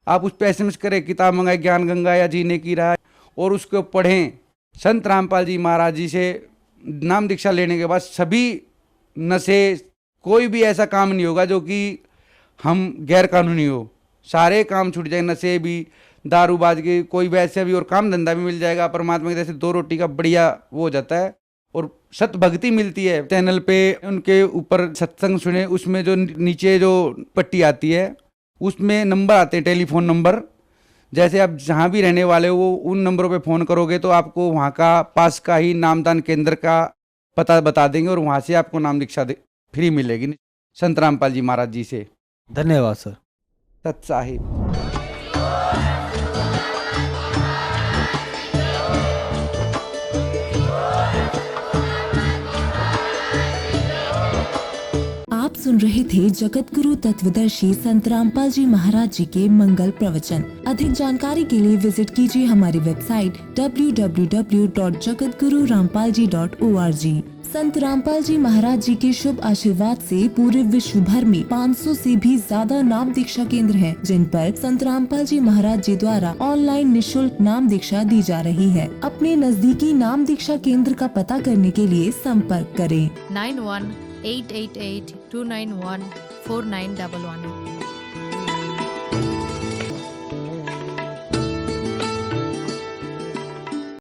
आप उस पे SMS करें, किताब मंगाए ज्ञान गंगा या जीने की राह, और उसको पढ़ें। संत रामपाल जी महाराज जी से नाम दीक्षा लेने के बाद सभी नशे, कोई भी ऐसा काम नहीं होगा जो कि हम गैर कानूनी हो, सारे काम छूट जाएंगे। नशे भी, दारूबाज के, कोई वैसे भी, और काम धंधा भी मिल जाएगा। परमात्मा की जैसे 2 रोटी का बढ़िया वो हो जाता है, और सत भक्ति मिलती है। चैनल पे उनके ऊपर सत्संग सुने, उसमें जो नीचे जो पट्टी आती है उसमें नंबर आते हैं, टेलीफोन नंबर। जैसे आप जहाँ भी रहने वाले हो उन नंबरों पे फ़ोन करोगे तो आपको वहाँ का पास का ही नामदान केंद्र का पता बता देंगे, और वहाँ से आपको नाम दीक्षा फ्री मिलेगी संत रामपाल जी महाराज जी से। धन्यवाद सर। सत साहिब। आप सुन रहे थे जगत गुरु तत्वदर्शी संत रामपाल जी महाराज जी के मंगल प्रवचन। अधिक जानकारी के लिए विजिट कीजिए हमारी वेबसाइट www.jagatgururampalji.org। संत रामपाल जी महाराज जी के शुभ आशीर्वाद से पूरे विश्व भर में 500 से भी ज्यादा नाम दीक्षा केंद्र हैं, जिन पर संत रामपाल जी महाराज जी द्वारा ऑनलाइन निशुल्क नाम दीक्षा दी जा रही है। अपने नजदीकी नाम दीक्षा केंद्र का पता करने के लिए संपर्क करें 91 888 291 4911।